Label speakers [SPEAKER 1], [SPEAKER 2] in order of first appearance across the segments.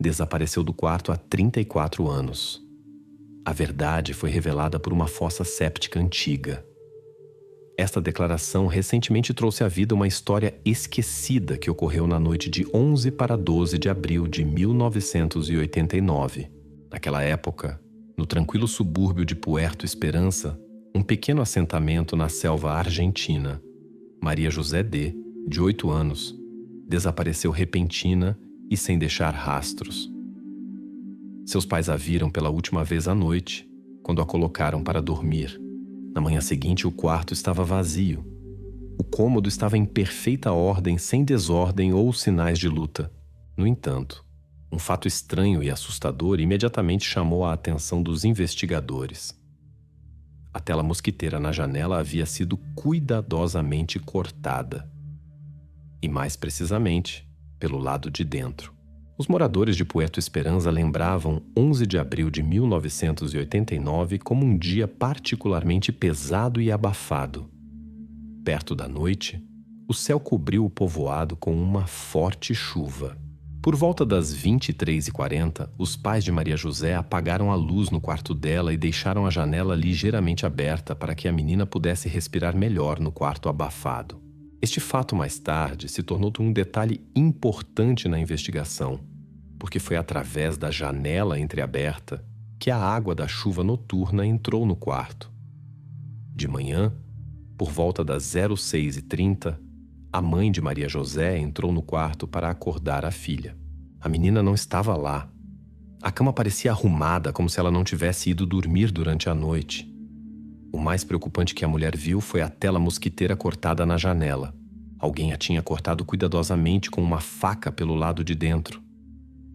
[SPEAKER 1] desapareceu do quarto há 34 anos. A verdade foi revelada por uma fossa séptica antiga. Esta declaração recentemente trouxe à vida uma história esquecida que ocorreu na noite de 11 para 12 de abril de 1989. Naquela época, no tranquilo subúrbio de Puerto Esperança, um pequeno assentamento na selva argentina, Maria José D., de 8 anos, desapareceu repentina e sem deixar rastros. Seus pais a viram pela última vez à noite, quando a colocaram para dormir. Na manhã seguinte, o quarto estava vazio. O cômodo estava em perfeita ordem, sem desordem ou sinais de luta. No entanto, um fato estranho e assustador imediatamente chamou a atenção dos investigadores. A tela mosquiteira na janela havia sido cuidadosamente cortada. E mais precisamente, pelo lado de dentro. Os moradores de Puerto Esperança lembravam 11 de abril de 1989 como um dia particularmente pesado e abafado. Perto da noite, o céu cobriu o povoado com uma forte chuva. Por volta das 23h40, os pais de Maria José apagaram a luz no quarto dela e deixaram a janela ligeiramente aberta para que a menina pudesse respirar melhor no quarto abafado. Este fato mais tarde se tornou um detalhe importante na investigação, porque foi através da janela entreaberta que a água da chuva noturna entrou no quarto. De manhã, por volta das 06h30, a mãe de Maria José entrou no quarto para acordar a filha. A menina não estava lá. A cama parecia arrumada, como se ela não tivesse ido dormir durante a noite. O mais preocupante que a mulher viu foi a tela mosquiteira cortada na janela. Alguém a tinha cortado cuidadosamente com uma faca pelo lado de dentro,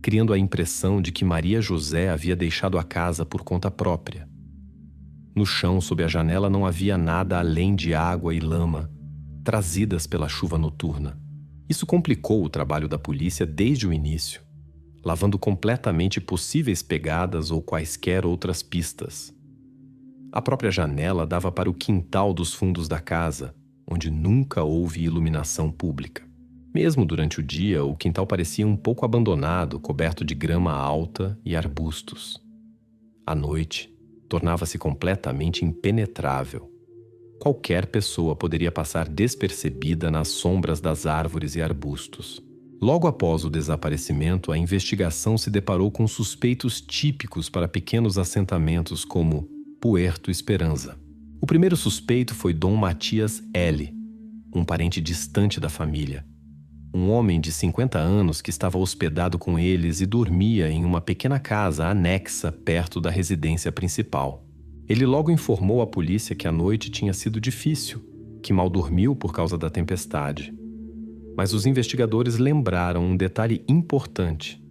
[SPEAKER 1] criando a impressão de que Maria José havia deixado a casa por conta própria. No chão, sob a janela, não havia nada além de água e lama, trazidas pela chuva noturna. Isso complicou o trabalho da polícia desde o início, lavando completamente possíveis pegadas ou quaisquer outras pistas. A própria janela dava para o quintal dos fundos da casa, onde nunca houve iluminação pública. Mesmo durante o dia, o quintal parecia um pouco abandonado, coberto de grama alta e arbustos. À noite, tornava-se completamente impenetrável. Qualquer pessoa poderia passar despercebida nas sombras das árvores e arbustos. Logo após o desaparecimento, a investigação se deparou com suspeitos típicos para pequenos assentamentos como Puerto Esperança. O primeiro suspeito foi Dom Matias L., um parente distante da família. Um homem de 50 anos que estava hospedado com eles e dormia em uma pequena casa anexa perto da residência principal. Ele logo informou à polícia que a noite tinha sido difícil, que mal dormiu por causa da tempestade. Mas os investigadores lembraram um detalhe importante.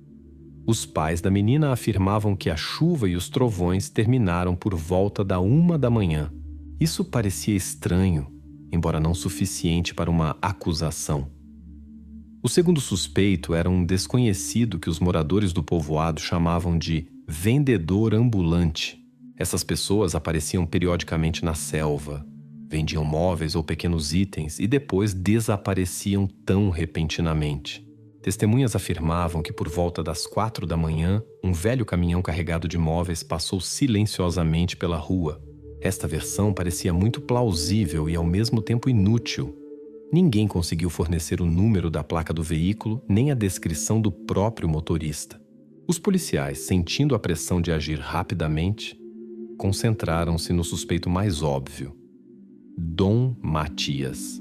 [SPEAKER 1] Os pais da menina afirmavam que a chuva e os trovões terminaram por volta da 1 da manhã. Isso parecia estranho, embora não suficiente para uma acusação. O segundo suspeito era um desconhecido que os moradores do povoado chamavam de vendedor ambulante. Essas pessoas apareciam periodicamente na selva, vendiam móveis ou pequenos itens e depois desapareciam tão repentinamente. Testemunhas afirmavam que por volta das 4 da manhã, um velho caminhão carregado de móveis passou silenciosamente pela rua. Esta versão parecia muito plausível e ao mesmo tempo inútil. Ninguém conseguiu fornecer o número da placa do veículo nem a descrição do próprio motorista. Os policiais, sentindo a pressão de agir rapidamente, concentraram-se no suspeito mais óbvio, Dom Matias.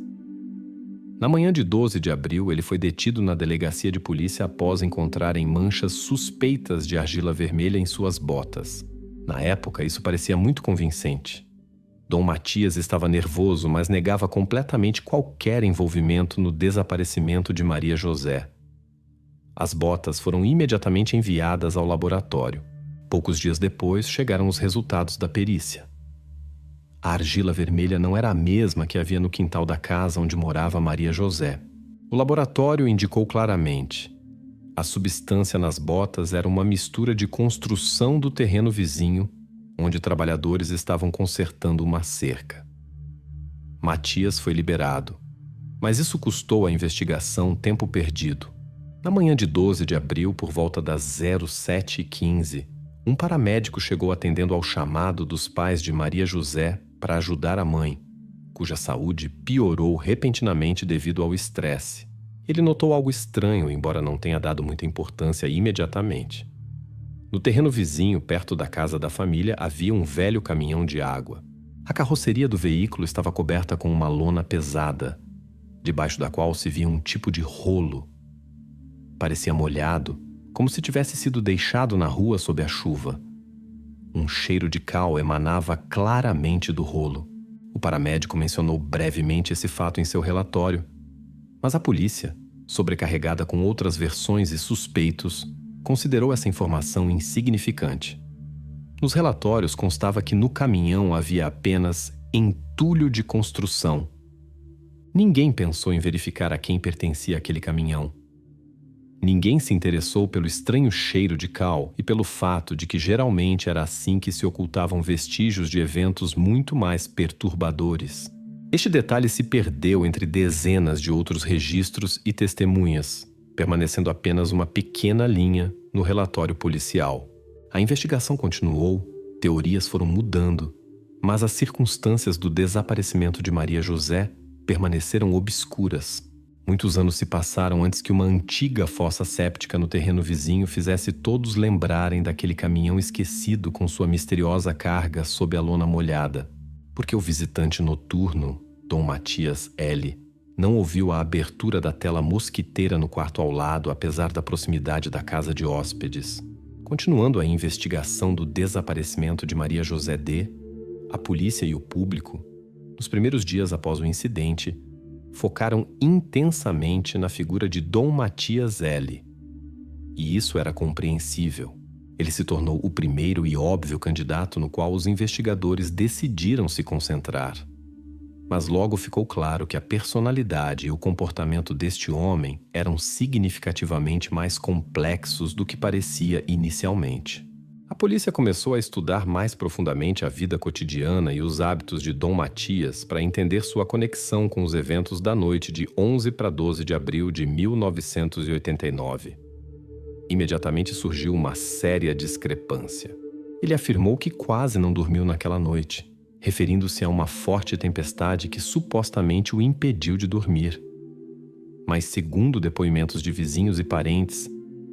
[SPEAKER 1] Na manhã de 12 de abril, ele foi detido na delegacia de polícia após encontrarem manchas suspeitas de argila vermelha em suas botas. Na época, isso parecia muito convincente. Dom Matias estava nervoso, mas negava completamente qualquer envolvimento no desaparecimento de Maria José. As botas foram imediatamente enviadas ao laboratório. Poucos dias depois, chegaram os resultados da perícia. A argila vermelha não era a mesma que havia no quintal da casa onde morava Maria José. O laboratório indicou claramente: a substância nas botas era uma mistura de construção do terreno vizinho, onde trabalhadores estavam consertando uma cerca. Matias foi liberado, mas isso custou à investigação tempo perdido. Na manhã de 12 de abril, por volta das 07h15, um paramédico chegou atendendo ao chamado dos pais de Maria José para ajudar a mãe, cuja saúde piorou repentinamente devido ao estresse. Ele notou algo estranho, embora não tenha dado muita importância imediatamente. No terreno vizinho, perto da casa da família, havia um velho caminhão de água. A carroceria do veículo estava coberta com uma lona pesada, debaixo da qual se via um tipo de rolo. Parecia molhado, como se tivesse sido deixado na rua sob a chuva. Um cheiro de cal emanava claramente do rolo. O paramédico mencionou brevemente esse fato em seu relatório, mas a polícia, sobrecarregada com outras versões e suspeitos, considerou essa informação insignificante. Nos relatórios constava que no caminhão havia apenas entulho de construção. Ninguém pensou em verificar a quem pertencia aquele caminhão. Ninguém se interessou pelo estranho cheiro de cal e pelo fato de que geralmente era assim que se ocultavam vestígios de eventos muito mais perturbadores. Este detalhe se perdeu entre dezenas de outros registros e testemunhas, permanecendo apenas uma pequena linha no relatório policial. A investigação continuou, teorias foram mudando, mas as circunstâncias do desaparecimento de Maria José permaneceram obscuras. Muitos anos se passaram antes que uma antiga fossa séptica no terreno vizinho fizesse todos lembrarem daquele caminhão esquecido com sua misteriosa carga sob a lona molhada, porque o visitante noturno, Dom Matias L., não ouviu a abertura da tela mosquiteira no quarto ao lado, apesar da proximidade da casa de hóspedes. Continuando a investigação do desaparecimento de Maria José D., a polícia e o público, nos primeiros dias após o incidente, focaram intensamente na figura de Dom Matias L. E isso era compreensível. Ele se tornou o primeiro e óbvio candidato no qual os investigadores decidiram se concentrar. Mas logo ficou claro que a personalidade e o comportamento deste homem eram significativamente mais complexos do que parecia inicialmente. A polícia começou a estudar mais profundamente a vida cotidiana e os hábitos de Dom Matias para entender sua conexão com os eventos da noite de 11 para 12 de abril de 1989. Imediatamente surgiu uma séria discrepância. Ele afirmou que quase não dormiu naquela noite, referindo-se a uma forte tempestade que supostamente o impediu de dormir. Mas, segundo depoimentos de vizinhos e parentes,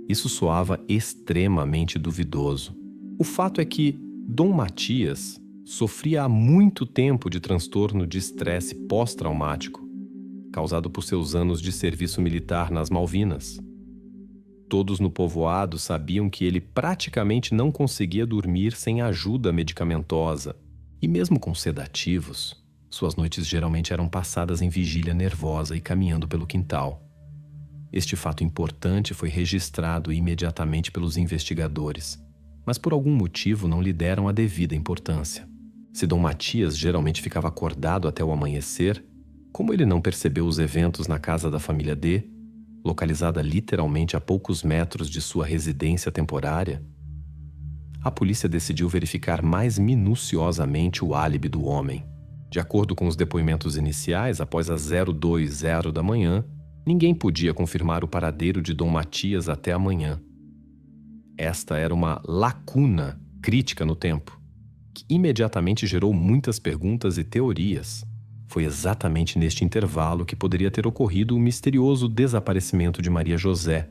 [SPEAKER 1] isso soava extremamente duvidoso. O fato é que Dom Matias sofria há muito tempo de transtorno de estresse pós-traumático, causado por seus anos de serviço militar nas Malvinas. Todos no povoado sabiam que ele praticamente não conseguia dormir sem ajuda medicamentosa, e mesmo com sedativos, suas noites geralmente eram passadas em vigília nervosa e caminhando pelo quintal. Este fato importante foi registrado imediatamente pelos investigadores, mas por algum motivo não lhe deram a devida importância. Se Dom Matias geralmente ficava acordado até o amanhecer, como ele não percebeu os eventos na casa da família D, localizada literalmente a poucos metros de sua residência temporária, a polícia decidiu verificar mais minuciosamente o álibi do homem. De acordo com os depoimentos iniciais, após as 02:00 da manhã, ninguém podia confirmar o paradeiro de Dom Matias até amanhã. Esta era uma lacuna crítica no tempo, que imediatamente gerou muitas perguntas e teorias. Foi exatamente neste intervalo que poderia ter ocorrido o misterioso desaparecimento de Maria José.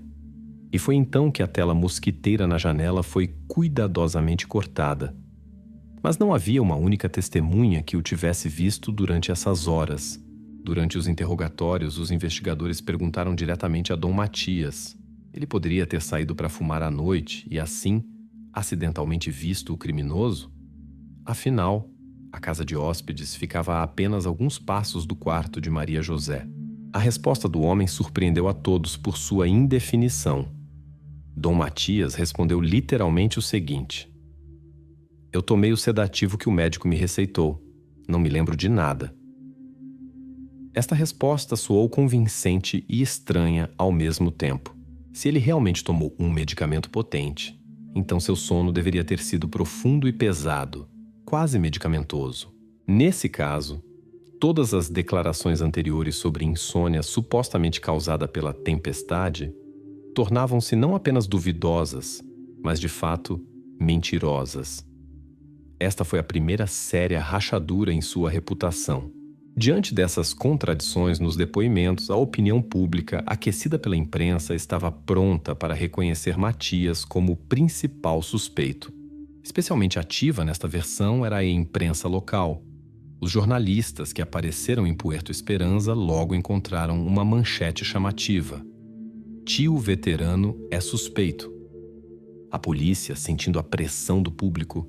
[SPEAKER 1] E foi então que a tela mosquiteira na janela foi cuidadosamente cortada. Mas não havia uma única testemunha que o tivesse visto durante essas horas. Durante os interrogatórios, os investigadores perguntaram diretamente a Dom Matias. Ele poderia ter saído para fumar à noite e, assim, acidentalmente visto o criminoso? Afinal, a casa de hóspedes ficava a apenas alguns passos do quarto de Maria José. A resposta do homem surpreendeu a todos por sua indefinição. Dom Matias respondeu literalmente o seguinte: "Eu tomei o sedativo que o médico me receitou. Não me lembro de nada." Esta resposta soou convincente e estranha ao mesmo tempo. Se ele realmente tomou um medicamento potente, então seu sono deveria ter sido profundo e pesado, quase medicamentoso. Nesse caso, todas as declarações anteriores sobre insônia supostamente causada pela tempestade tornavam-se não apenas duvidosas, mas de fato mentirosas. Esta foi a primeira séria rachadura em sua reputação. Diante dessas contradições nos depoimentos, a opinião pública, aquecida pela imprensa, estava pronta para reconhecer Matias como o principal suspeito. Especialmente ativa nesta versão era a imprensa local. Os jornalistas que apareceram em Puerto Esperanza logo encontraram uma manchete chamativa: "Tio veterano é suspeito". A polícia, sentindo a pressão do público,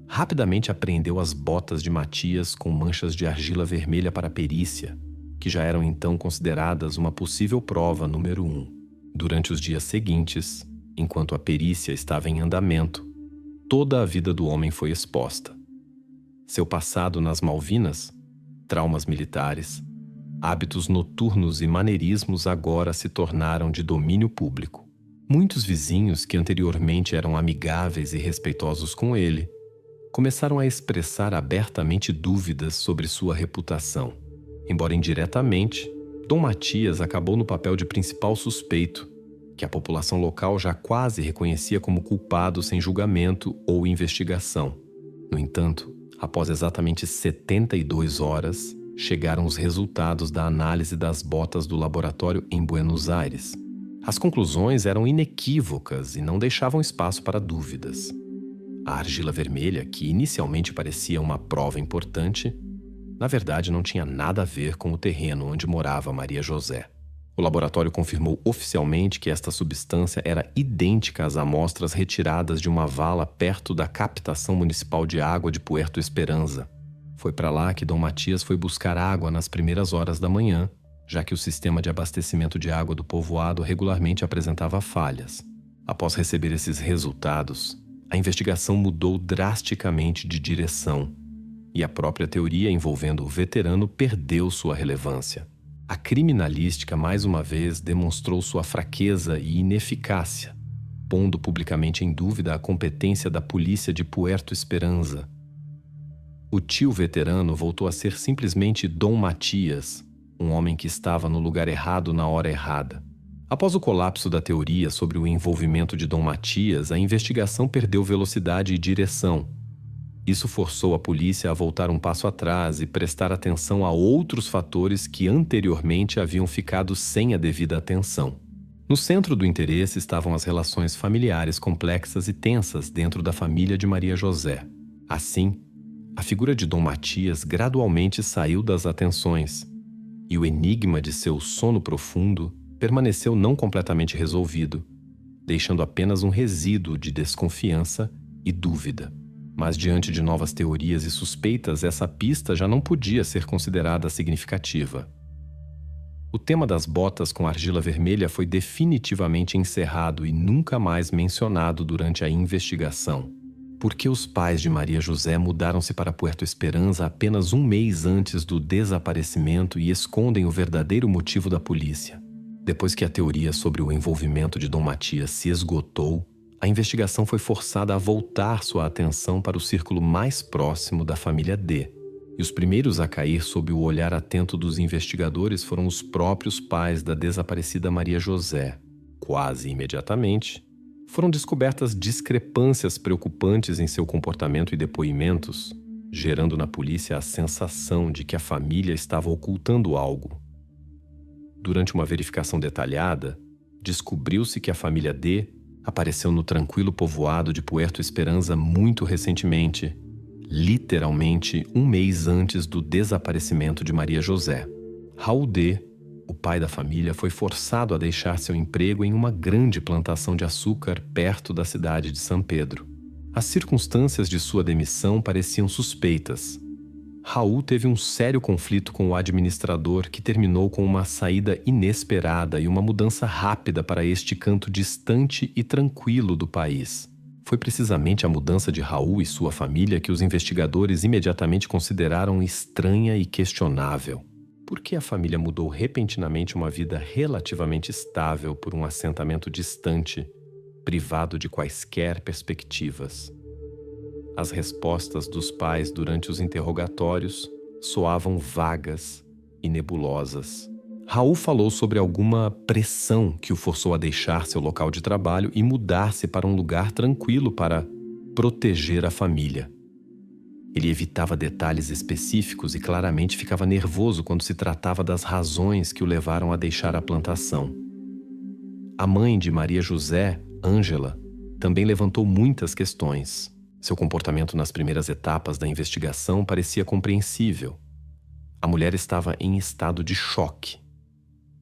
[SPEAKER 1] rapidamente apreendeu as botas de Matias com manchas de argila vermelha para a perícia, que já eram então consideradas uma possível prova número 1. Durante os dias seguintes, enquanto a perícia estava em andamento, toda a vida do homem foi exposta. Seu passado nas Malvinas, traumas militares, hábitos noturnos e maneirismos agora se tornaram de domínio público. Muitos vizinhos que anteriormente eram amigáveis e respeitosos com ele, começaram a expressar abertamente dúvidas sobre sua reputação. Embora indiretamente, Dom Matias acabou no papel de principal suspeito, que a população local já quase reconhecia como culpado sem julgamento ou investigação. No entanto, após exatamente 72 horas, chegaram os resultados da análise das botas do laboratório em Buenos Aires. As conclusões eram inequívocas e não deixavam espaço para dúvidas. A argila vermelha, que inicialmente parecia uma prova importante, na verdade não tinha nada a ver com o terreno onde morava Maria José. O laboratório confirmou oficialmente que esta substância era idêntica às amostras retiradas de uma vala perto da captação municipal de água de Puerto Esperanza. Foi para lá que Dom Matias foi buscar água nas primeiras horas da manhã, já que o sistema de abastecimento de água do povoado regularmente apresentava falhas. Após receber esses resultados, a investigação mudou drasticamente de direção e a própria teoria envolvendo o veterano perdeu sua relevância. A criminalística mais uma vez demonstrou sua fraqueza e ineficácia, pondo publicamente em dúvida a competência da polícia de Puerto Esperanza. O tio veterano voltou a ser simplesmente Dom Matias, um homem que estava no lugar errado na hora errada. Após o colapso da teoria sobre o envolvimento de Dom Matias, a investigação perdeu velocidade e direção. Isso forçou a polícia a voltar um passo atrás e prestar atenção a outros fatores que anteriormente haviam ficado sem a devida atenção. No centro do interesse estavam as relações familiares complexas e tensas dentro da família de Maria José. Assim, a figura de Dom Matias gradualmente saiu das atenções, e o enigma de seu sono profundo permaneceu não completamente resolvido, deixando apenas um resíduo de desconfiança e dúvida. Mas diante de novas teorias e suspeitas, essa pista já não podia ser considerada significativa. O tema das botas com argila vermelha foi definitivamente encerrado e nunca mais mencionado durante a investigação. Por que os pais de Maria José mudaram-se para Puerto Esperanza apenas um mês antes do desaparecimento e escondem o verdadeiro motivo da polícia? Depois que a teoria sobre o envolvimento de Dom Matias se esgotou, a investigação foi forçada a voltar sua atenção para o círculo mais próximo da família D. E os primeiros a cair sob o olhar atento dos investigadores foram os próprios pais da desaparecida Maria José. Quase imediatamente, foram descobertas discrepâncias preocupantes em seu comportamento e depoimentos, gerando na polícia a sensação de que a família estava ocultando algo. Durante uma verificação detalhada, descobriu-se que a família D apareceu no tranquilo povoado de Puerto Esperanza muito recentemente, literalmente um mês antes do desaparecimento de Maria José. Raul D., o pai da família, foi forçado a deixar seu emprego em uma grande plantação de açúcar perto da cidade de São Pedro. As circunstâncias de sua demissão pareciam suspeitas. Raul teve um sério conflito com o administrador que terminou com uma saída inesperada e uma mudança rápida para este canto distante e tranquilo do país. Foi precisamente a mudança de Raul e sua família que os investigadores imediatamente consideraram estranha e questionável. Por que a família mudou repentinamente uma vida relativamente estável por um assentamento distante, privado de quaisquer perspectivas? As respostas dos pais durante os interrogatórios soavam vagas e nebulosas. Raul falou sobre alguma pressão que o forçou a deixar seu local de trabalho e mudar-se para um lugar tranquilo para proteger a família. Ele evitava detalhes específicos e claramente ficava nervoso quando se tratava das razões que o levaram a deixar a plantação. A mãe de Maria José, Ângela, também levantou muitas questões. Seu comportamento nas primeiras etapas da investigação parecia compreensível. A mulher estava em estado de choque.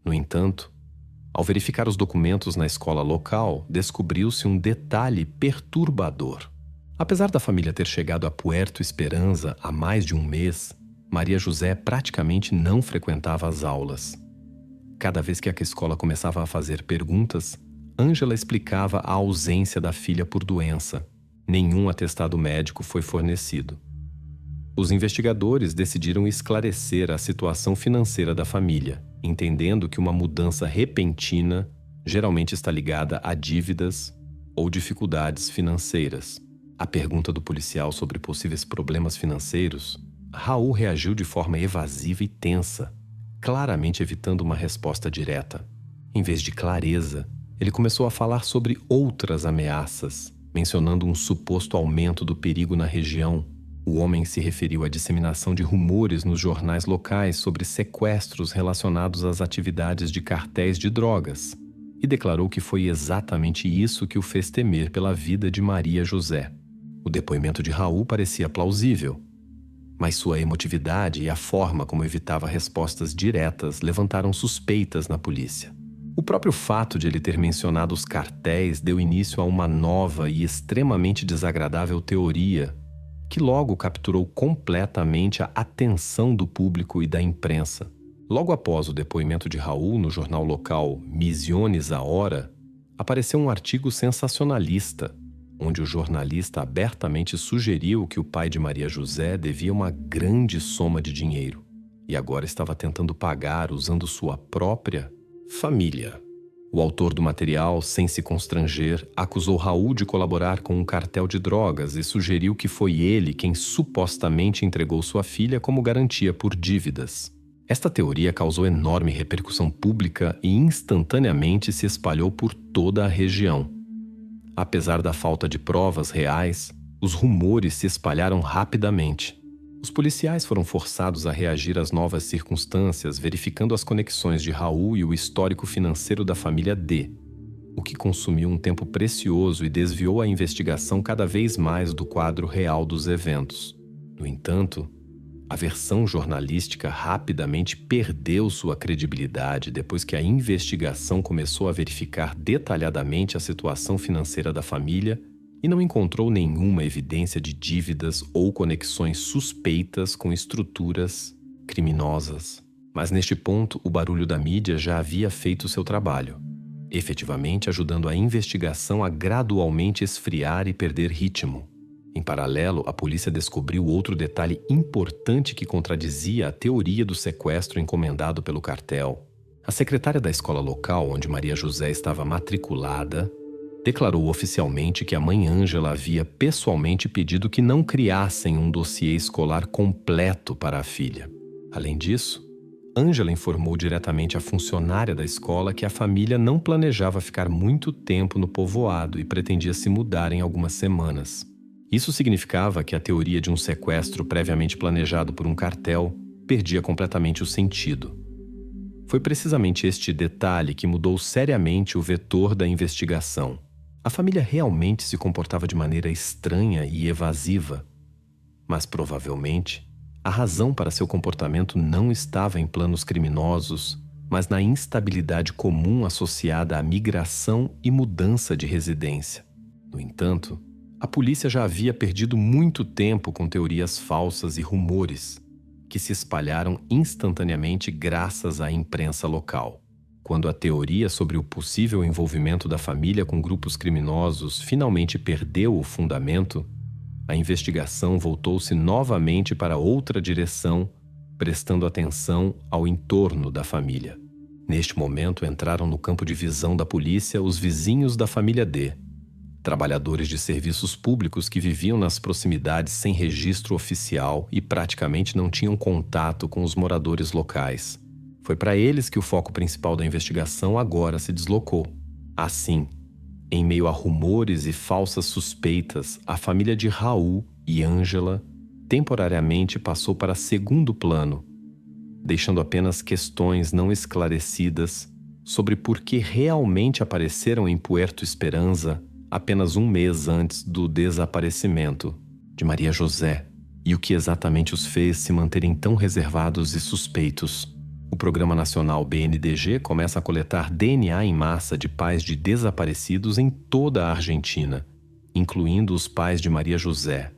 [SPEAKER 1] No entanto, ao verificar os documentos na escola local, descobriu-se um detalhe perturbador. Apesar da família ter chegado a Puerto Esperanza há mais de um mês, Maria José praticamente não frequentava as aulas. Cada vez que a escola começava a fazer perguntas, Ângela explicava a ausência da filha por doença. Nenhum atestado médico foi fornecido. Os investigadores decidiram esclarecer a situação financeira da família, entendendo que uma mudança repentina geralmente está ligada a dívidas ou dificuldades financeiras. À pergunta do policial sobre possíveis problemas financeiros, Raul reagiu de forma evasiva e tensa, claramente evitando uma resposta direta. Em vez de clareza, ele começou a falar sobre outras ameaças, mencionando um suposto aumento do perigo na região. O homem se referiu à disseminação de rumores nos jornais locais sobre sequestros relacionados às atividades de cartéis de drogas e declarou que foi exatamente isso que o fez temer pela vida de Maria José. O depoimento de Raul parecia plausível, mas sua emotividade e a forma como evitava respostas diretas levantaram suspeitas na polícia. O próprio fato de ele ter mencionado os cartéis deu início a uma nova e extremamente desagradável teoria que logo capturou completamente a atenção do público e da imprensa. Logo após o depoimento de Raul no jornal local Misiones a Hora, apareceu um artigo sensacionalista, onde o jornalista abertamente sugeriu que o pai de Maria José devia uma grande soma de dinheiro e agora estava tentando pagar usando sua própria família. O autor do material, sem se constranger, acusou Raul de colaborar com um cartel de drogas e sugeriu que foi ele quem supostamente entregou sua filha como garantia por dívidas. Esta teoria causou enorme repercussão pública e instantaneamente se espalhou por toda a região. Apesar da falta de provas reais, os rumores se espalharam rapidamente. Os policiais foram forçados a reagir às novas circunstâncias, verificando as conexões de Raul e o histórico financeiro da família D, o que consumiu um tempo precioso e desviou a investigação cada vez mais do quadro real dos eventos. No entanto, a versão jornalística rapidamente perdeu sua credibilidade depois que a investigação começou a verificar detalhadamente a situação financeira da família e não encontrou nenhuma evidência de dívidas ou conexões suspeitas com estruturas criminosas. Mas neste ponto, o barulho da mídia já havia feito seu trabalho, efetivamente ajudando a investigação a gradualmente esfriar e perder ritmo. Em paralelo, a polícia descobriu outro detalhe importante que contradizia a teoria do sequestro encomendado pelo cartel. A secretária da escola local, onde Maria José estava matriculada, declarou oficialmente que a mãe Ângela havia pessoalmente pedido que não criassem um dossiê escolar completo para a filha. Além disso, Ângela informou diretamente à funcionária da escola que a família não planejava ficar muito tempo no povoado e pretendia se mudar em algumas semanas. Isso significava que a teoria de um sequestro previamente planejado por um cartel perdia completamente o sentido. Foi precisamente este detalhe que mudou seriamente o vetor da investigação. A família realmente se comportava de maneira estranha e evasiva, mas provavelmente a razão para seu comportamento não estava em planos criminosos, mas na instabilidade comum associada à migração e mudança de residência. No entanto, a polícia já havia perdido muito tempo com teorias falsas e rumores, que se espalharam instantaneamente graças à imprensa local. Quando a teoria sobre o possível envolvimento da família com grupos criminosos finalmente perdeu o fundamento, a investigação voltou-se novamente para outra direção, prestando atenção ao entorno da família. Neste momento entraram no campo de visão da polícia os vizinhos da família D, trabalhadores de serviços públicos que viviam nas proximidades sem registro oficial e praticamente não tinham contato com os moradores locais. Foi para eles que o foco principal da investigação agora se deslocou. Assim, em meio a rumores e falsas suspeitas, a família de Raul e Ângela temporariamente passou para segundo plano, deixando apenas questões não esclarecidas sobre por que realmente apareceram em Puerto Esperanza apenas um mês antes do desaparecimento de Maria José e o que exatamente os fez se manterem tão reservados e suspeitos. O Programa Nacional BNDG começa a coletar DNA em massa de pais de desaparecidos em toda a Argentina, incluindo os pais de Maria José.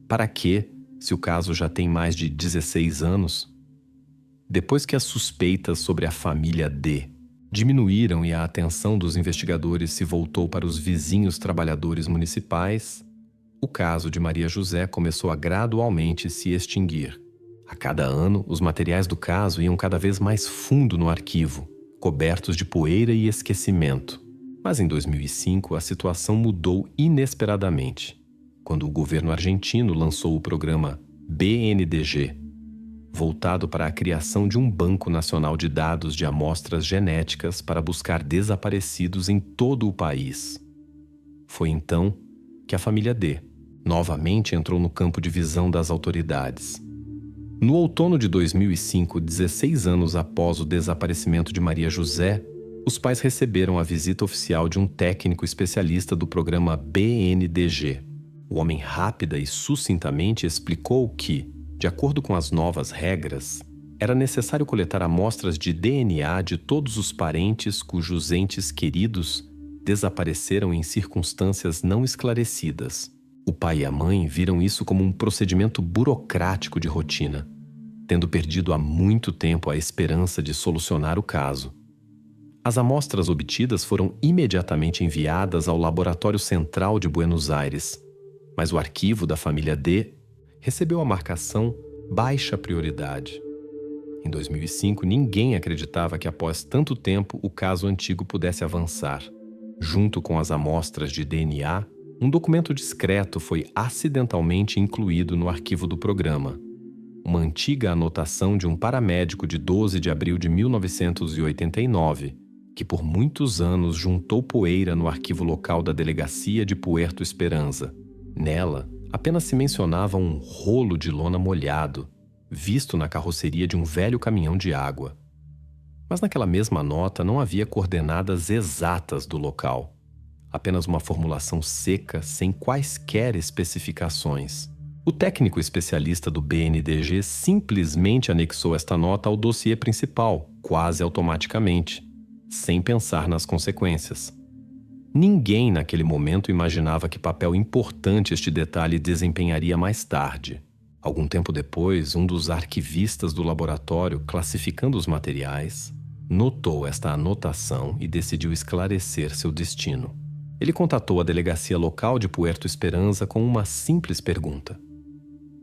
[SPEAKER 1] Para quê, se o caso já tem mais de 16 anos? Depois que as suspeitas sobre a família D diminuíram e a atenção dos investigadores se voltou para os vizinhos trabalhadores municipais, o caso de Maria José começou a gradualmente se extinguir. A cada ano, os materiais do caso iam cada vez mais fundo no arquivo, cobertos de poeira e esquecimento. Mas em 2005, a situação mudou inesperadamente, quando o governo argentino lançou o programa BNDG, voltado para a criação de um Banco Nacional de Dados de Amostras Genéticas para buscar desaparecidos em todo o país. Foi então que a família D novamente entrou no campo de visão das autoridades. No outono de 2005, 16 anos após o desaparecimento de Maria José, os pais receberam a visita oficial de um técnico especialista do programa BNDG. O homem rápida e sucintamente explicou que, de acordo com as novas regras, era necessário coletar amostras de DNA de todos os parentes cujos entes queridos desapareceram em circunstâncias não esclarecidas. O pai e a mãe viram isso como um procedimento burocrático de rotina, tendo perdido há muito tempo a esperança de solucionar o caso. As amostras obtidas foram imediatamente enviadas ao Laboratório Central de Buenos Aires, mas o arquivo da família D recebeu a marcação baixa prioridade. Em 2005, ninguém acreditava que após tanto tempo o caso antigo pudesse avançar. Junto com as amostras de DNA, um documento discreto foi acidentalmente incluído no arquivo do programa. Uma antiga anotação de um paramédico de 12 de abril de 1989, que por muitos anos juntou poeira no arquivo local da delegacia de Puerto Esperanza. Nela, apenas se mencionava um rolo de lona molhado, visto na carroceria de um velho caminhão de água. Mas naquela mesma nota não havia coordenadas exatas do local. Apenas uma formulação seca, sem quaisquer especificações. O técnico especialista do BNDG simplesmente anexou esta nota ao dossiê principal, quase automaticamente, sem pensar nas consequências. Ninguém naquele momento imaginava que papel importante este detalhe desempenharia mais tarde. Algum tempo depois, um dos arquivistas do laboratório, classificando os materiais, notou esta anotação e decidiu esclarecer seu destino. Ele contatou a delegacia local de Puerto Esperanza com uma simples pergunta.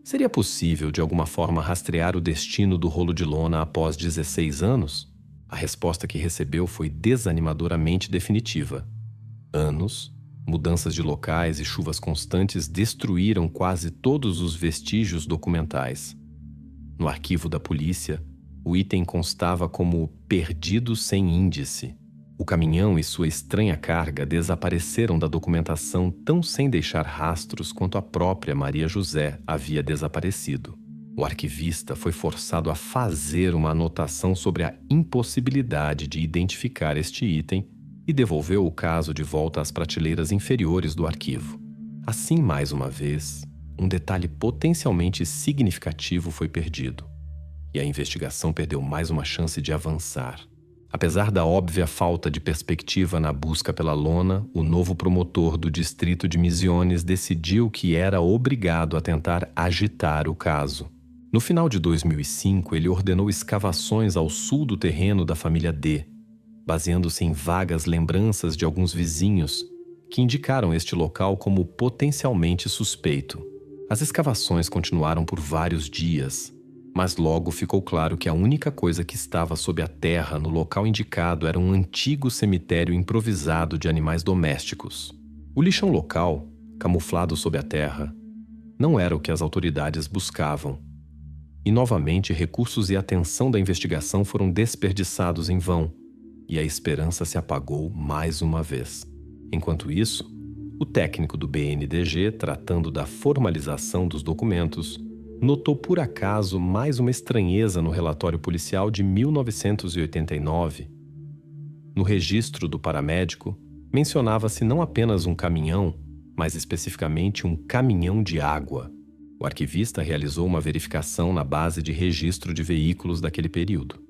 [SPEAKER 1] Seria possível, de alguma forma, rastrear o destino do rolo de lona após 16 anos? A resposta que recebeu foi desanimadoramente definitiva. Anos, mudanças de locais e chuvas constantes destruíram quase todos os vestígios documentais. No arquivo da polícia, o item constava como perdido sem índice. O caminhão e sua estranha carga desapareceram da documentação tão sem deixar rastros quanto a própria Maria José havia desaparecido. O arquivista foi forçado a fazer uma anotação sobre a impossibilidade de identificar este item e devolveu o caso de volta às prateleiras inferiores do arquivo. Assim, mais uma vez, um detalhe potencialmente significativo foi perdido, e a investigação perdeu mais uma chance de avançar. Apesar da óbvia falta de perspectiva na busca pela lona, o novo promotor do distrito de Misiones decidiu que era obrigado a tentar agitar o caso. No final de 2005, ele ordenou escavações ao sul do terreno da família D, baseando-se em vagas lembranças de alguns vizinhos que indicaram este local como potencialmente suspeito. As escavações continuaram por vários dias, mas logo ficou claro que a única coisa que estava sob a terra no local indicado era um antigo cemitério improvisado de animais domésticos. O lixão local, camuflado sob a terra, não era o que as autoridades buscavam. e novamente recursos e atenção da investigação foram desperdiçados em vão, e a esperança se apagou mais uma vez. Enquanto isso, o técnico do BNDG, tratando da formalização dos documentos, notou por acaso mais uma estranheza no relatório policial de 1989. No registro do paramédico, mencionava-se não apenas um caminhão, mas especificamente um caminhão de água. O arquivista realizou uma verificação na base de registro de veículos daquele período.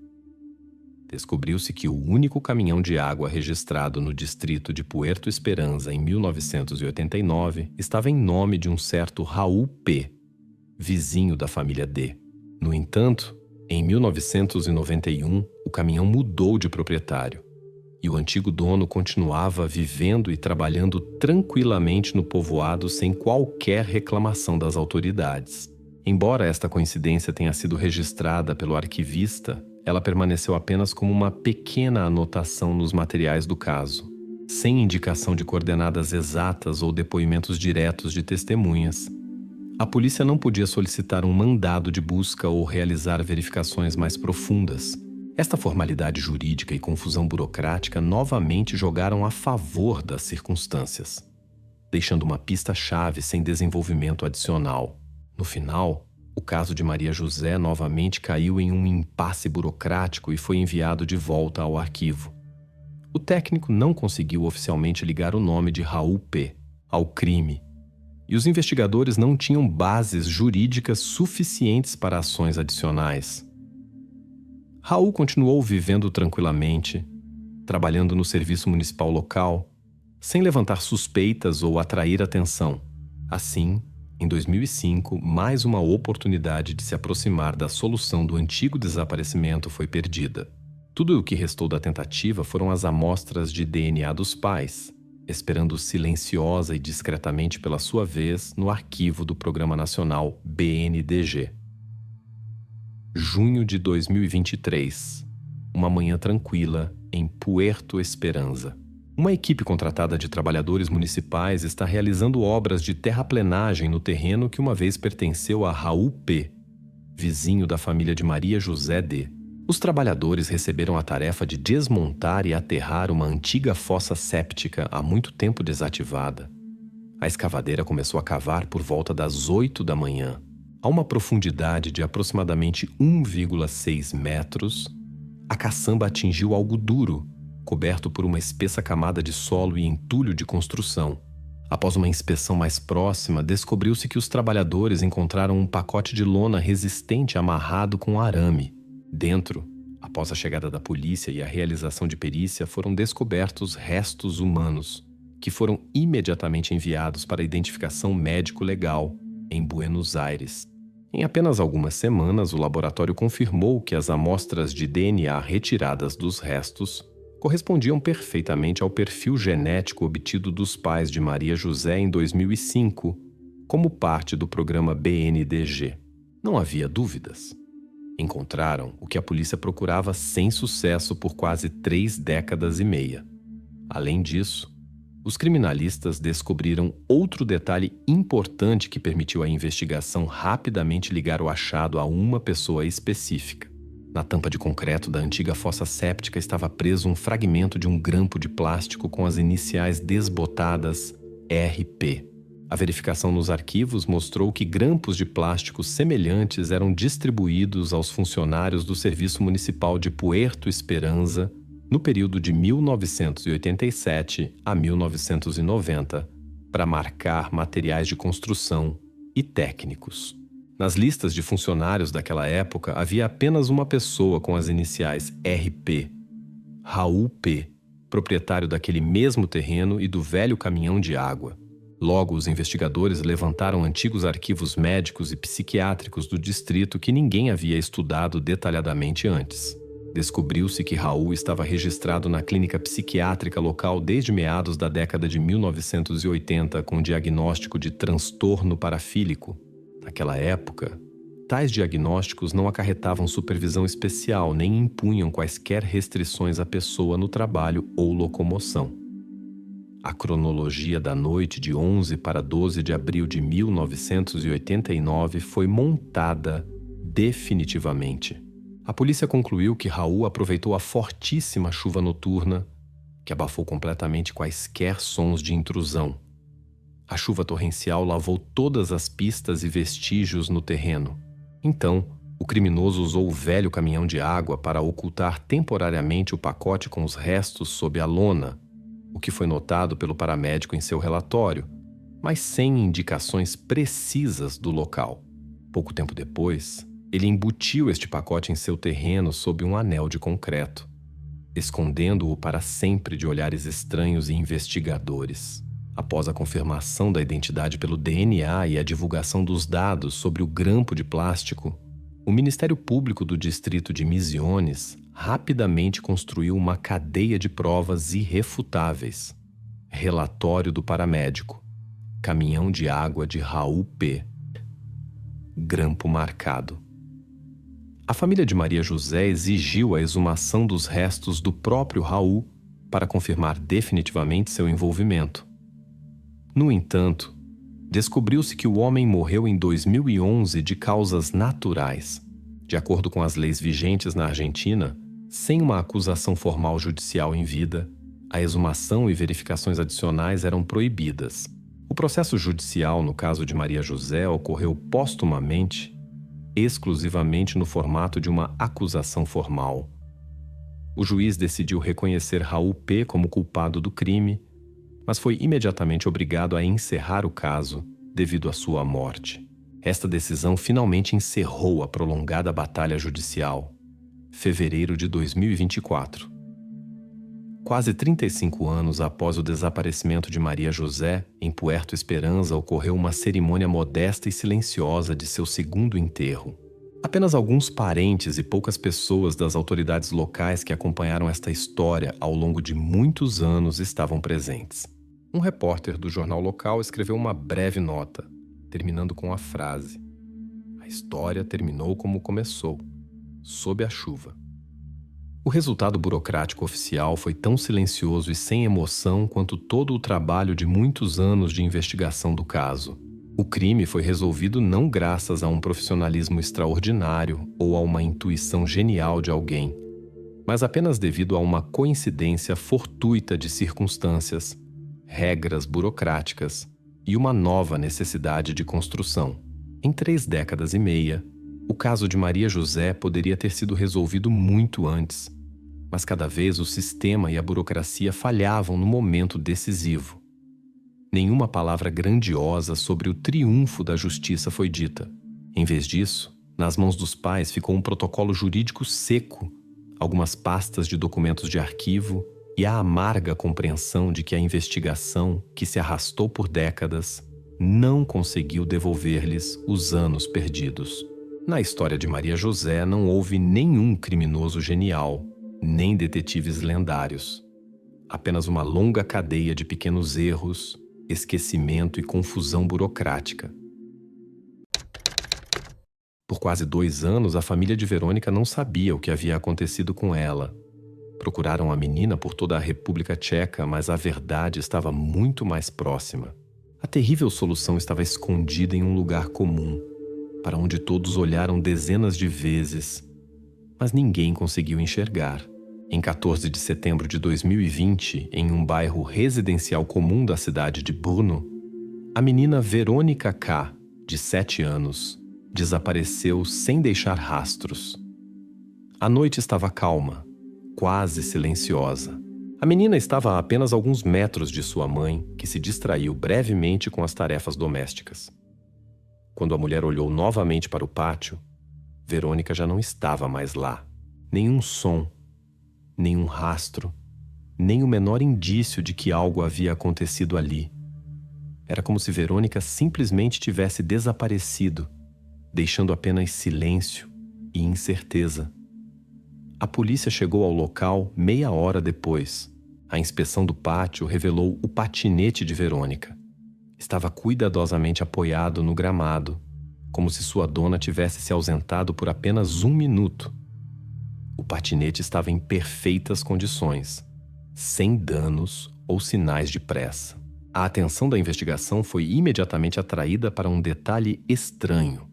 [SPEAKER 1] Descobriu-se que o único caminhão de água registrado no distrito de Puerto Esperanza em 1989 estava em nome de um certo Raul P., vizinho da família D. No entanto, em 1991, o caminhão mudou de proprietário e o antigo dono continuava vivendo e trabalhando tranquilamente no povoado sem qualquer reclamação das autoridades. Embora esta coincidência tenha sido registrada pelo arquivista, ela permaneceu apenas como uma pequena anotação nos materiais do caso, sem indicação de coordenadas exatas ou depoimentos diretos de testemunhas. A polícia não podia solicitar um mandado de busca ou realizar verificações mais profundas. Esta formalidade jurídica e confusão burocrática novamente jogaram a favor das circunstâncias, deixando uma pista-chave sem desenvolvimento adicional. No final, o caso de Maria José novamente caiu em um impasse burocrático e foi enviado de volta ao arquivo. O técnico não conseguiu oficialmente ligar o nome de Raul P. ao crime, e os investigadores não tinham bases jurídicas suficientes para ações adicionais. Raul continuou vivendo tranquilamente, trabalhando no serviço municipal local, sem levantar suspeitas ou atrair atenção. Assim, em 2005, mais uma oportunidade de se aproximar da solução do antigo desaparecimento foi perdida. Tudo o que restou da tentativa foram as amostras de DNA dos pais, esperando silenciosa e discretamente pela sua vez no arquivo do Programa Nacional BNDG. Junho de 2023. Uma manhã tranquila em Puerto Esperanza. Uma equipe contratada de trabalhadores municipais está realizando obras de terraplenagem no terreno que uma vez pertenceu a Raul P., vizinho da família de Maria José D. Os trabalhadores receberam a tarefa de desmontar e aterrar uma antiga fossa séptica há muito tempo desativada. A escavadeira começou a cavar por volta das 8 da manhã. A uma profundidade de aproximadamente 1,6 metros, a caçamba atingiu algo duro, coberto por uma espessa camada de solo e entulho de construção. Após uma inspeção mais próxima, descobriu-se que os trabalhadores encontraram um pacote de lona resistente amarrado com arame. Dentro, após a chegada da polícia e a realização de perícia, foram descobertos restos humanos, que foram imediatamente enviados para identificação médico-legal em Buenos Aires. Em apenas algumas semanas, o laboratório confirmou que as amostras de DNA retiradas dos restos correspondiam perfeitamente ao perfil genético obtido dos pais de Maria José em 2005, como parte do programa BNDG. Não havia dúvidas. Encontraram o que a polícia procurava sem sucesso por quase 3 décadas e meia. Além disso, os criminalistas descobriram outro detalhe importante que permitiu à investigação rapidamente ligar o achado a uma pessoa específica. Na tampa de concreto da antiga fossa séptica estava preso um fragmento de um grampo de plástico com as iniciais desbotadas RP. A verificação nos arquivos mostrou que grampos de plástico semelhantes eram distribuídos aos funcionários do Serviço Municipal de Puerto Esperanza no período de 1987 a 1990, para marcar materiais de construção e técnicos. Nas listas de funcionários daquela época, havia apenas uma pessoa com as iniciais RP, Raul P., proprietário daquele mesmo terreno e do velho caminhão de água. Logo, os investigadores levantaram antigos arquivos médicos e psiquiátricos do distrito que ninguém havia estudado detalhadamente antes. Descobriu-se que Raul estava registrado na clínica psiquiátrica local desde meados da década de 1980 com diagnóstico de transtorno parafílico. Naquela época, tais diagnósticos não acarretavam supervisão especial nem impunham quaisquer restrições à pessoa no trabalho ou locomoção. A cronologia da noite de 11 para 12 de abril de 1989 foi montada definitivamente. A polícia concluiu que Raul aproveitou a fortíssima chuva noturna, que abafou completamente quaisquer sons de intrusão. A chuva torrencial lavou todas as pistas e vestígios no terreno. Então, o criminoso usou o velho caminhão de água para ocultar temporariamente o pacote com os restos sob a lona, o que foi notado pelo paramédico em seu relatório, mas sem indicações precisas do local. Pouco tempo depois, ele embutiu este pacote em seu terreno sob um anel de concreto, escondendo-o para sempre de olhares estranhos e investigadores. Após a confirmação da identidade pelo DNA e a divulgação dos dados sobre o grampo de plástico, o Ministério Público do Distrito de Misiones rapidamente construiu uma cadeia de provas irrefutáveis. Relatório do paramédico. Caminhão de água de Raul P. Grampo marcado. A família de Maria José exigiu a exumação dos restos do próprio Raul para confirmar definitivamente seu envolvimento. No entanto, descobriu-se que o homem morreu em 2011 de causas naturais. De acordo com as leis vigentes na Argentina, sem uma acusação formal judicial em vida, a exumação e verificações adicionais eram proibidas. O processo judicial no caso de Maria José ocorreu póstumamente, exclusivamente no formato de uma acusação formal. O juiz decidiu reconhecer Raul P. como culpado do crime, mas foi imediatamente obrigado a encerrar o caso devido à sua morte. Esta decisão finalmente encerrou a prolongada batalha judicial. Fevereiro de 2024. Quase 35 anos após o desaparecimento de Maria José, em Puerto Esperanza ocorreu uma cerimônia modesta e silenciosa de seu segundo enterro. Apenas alguns parentes e poucas pessoas das autoridades locais que acompanharam esta história ao longo de muitos anos estavam presentes. Um repórter do jornal local escreveu uma breve nota, terminando com a frase: "A história terminou como começou, sob a chuva." O resultado burocrático oficial foi tão silencioso e sem emoção quanto todo o trabalho de muitos anos de investigação do caso. O crime foi resolvido não graças a um profissionalismo extraordinário ou a uma intuição genial de alguém, mas apenas devido a uma coincidência fortuita de circunstâncias, regras burocráticas e uma nova necessidade de construção. Em 3 décadas e meia, o caso de Maria José poderia ter sido resolvido muito antes, mas cada vez o sistema e a burocracia falhavam no momento decisivo. Nenhuma palavra grandiosa sobre o triunfo da justiça foi dita. Em vez disso, nas mãos dos pais ficou um protocolo jurídico seco, algumas pastas de documentos de arquivo e a amarga compreensão de que a investigação, que se arrastou por décadas, não conseguiu devolver-lhes os anos perdidos. Na história de Maria José não houve nenhum criminoso genial, nem detetives lendários. Apenas uma longa cadeia de pequenos erros, esquecimento e confusão burocrática. Por quase 2 anos, a família de Verônica não sabia o que havia acontecido com ela. Procuraram a menina por toda a República Tcheca, mas a verdade estava muito mais próxima. A terrível solução estava escondida em um lugar comum, para onde todos olharam dezenas de vezes, mas ninguém conseguiu enxergar. Em 14 de setembro de 2020, em um bairro residencial comum da cidade de Brno, a menina Verônica K., de 7 anos, desapareceu sem deixar rastros. A noite estava calma, quase silenciosa. A menina estava a apenas alguns metros de sua mãe, que se distraiu brevemente com as tarefas domésticas. Quando a mulher olhou novamente para o pátio, Verônica já não estava mais lá. Nenhum som, nenhum rastro, nem o menor indício de que algo havia acontecido ali. Era como se Verônica simplesmente tivesse desaparecido, deixando apenas silêncio e incerteza. A polícia chegou ao local meia hora depois. A inspeção do pátio revelou o patinete de Verônica. Estava cuidadosamente apoiado no gramado, como se sua dona tivesse se ausentado por apenas 1 minuto. O patinete estava em perfeitas condições, sem danos ou sinais de pressa. A atenção da investigação foi imediatamente atraída para um detalhe estranho.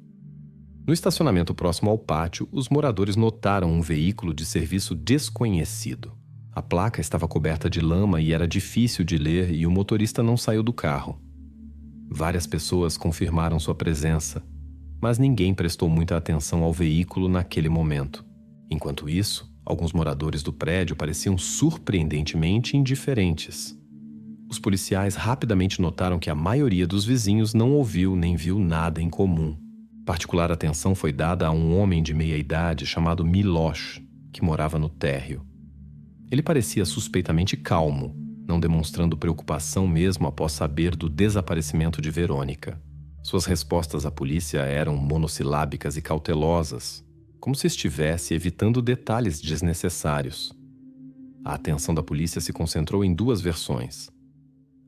[SPEAKER 1] No estacionamento próximo ao pátio, os moradores notaram um veículo de serviço desconhecido. A placa estava coberta de lama e era difícil de ler, e o motorista não saiu do carro. Várias pessoas confirmaram sua presença, mas ninguém prestou muita atenção ao veículo naquele momento. Enquanto isso, alguns moradores do prédio pareciam surpreendentemente indiferentes. Os policiais rapidamente notaram que a maioria dos vizinhos não ouviu nem viu nada em comum. Particular atenção foi dada a um homem de meia-idade chamado Miloš, que morava no térreo. Ele parecia suspeitamente calmo, não demonstrando preocupação mesmo após saber do desaparecimento de Verônica. Suas respostas à polícia eram monossilábicas e cautelosas, como se estivesse evitando detalhes desnecessários. A atenção da polícia se concentrou em duas versões.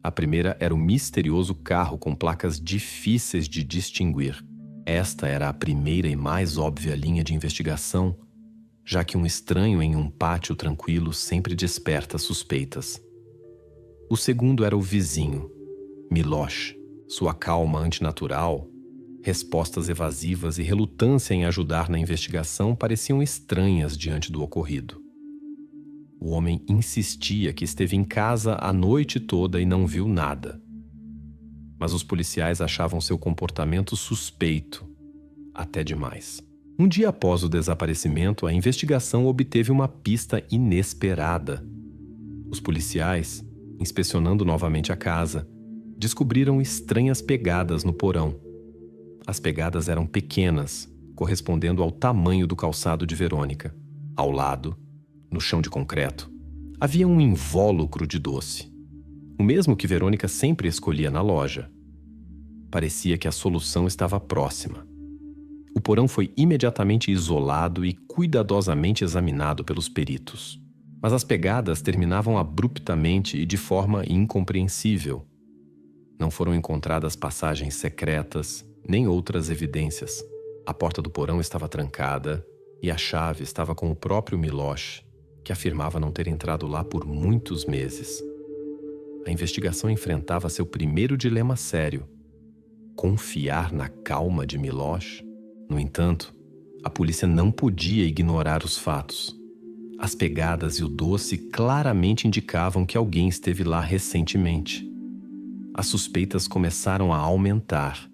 [SPEAKER 1] A primeira era o misterioso carro com placas difíceis de distinguir. Esta era a primeira e mais óbvia linha de investigação, já que um estranho em um pátio tranquilo sempre desperta suspeitas. O segundo era o vizinho, Miloš. Sua calma antinatural, respostas evasivas e relutância em ajudar na investigação pareciam estranhas diante do ocorrido. O homem insistia que esteve em casa a noite toda e não viu nada. Mas os policiais achavam seu comportamento suspeito, até demais. Um dia após o desaparecimento, a investigação obteve uma pista inesperada. Os policiais, inspecionando novamente a casa, descobriram estranhas pegadas no porão. As pegadas eram pequenas, correspondendo ao tamanho do calçado de Verônica. Ao lado, no chão de concreto, havia um invólucro de doce, o mesmo que Verônica sempre escolhia na loja. Parecia que a solução estava próxima. O porão foi imediatamente isolado e cuidadosamente examinado pelos peritos. Mas as pegadas terminavam abruptamente e de forma incompreensível. Não foram encontradas passagens secretas, nem outras evidências. A porta do porão estava trancada e a chave estava com o próprio Miloš, que afirmava não ter entrado lá por muitos meses. A investigação enfrentava seu primeiro dilema sério: confiar na calma de Miloš? No entanto, a polícia não podia ignorar os fatos. As pegadas e o doce claramente indicavam que alguém esteve lá recentemente. As suspeitas começaram a aumentar,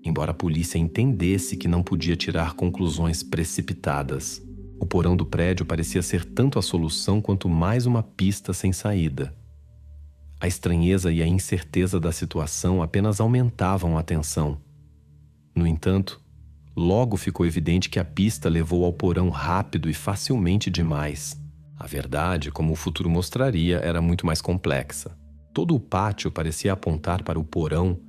[SPEAKER 1] embora a polícia entendesse que não podia tirar conclusões precipitadas. O porão do prédio parecia ser tanto a solução quanto mais uma pista sem saída. A estranheza e a incerteza da situação apenas aumentavam a tensão. No entanto, logo ficou evidente que a pista levou ao porão rápido e facilmente demais. A verdade, como o futuro mostraria, era muito mais complexa. Todo o pátio parecia apontar para o porão,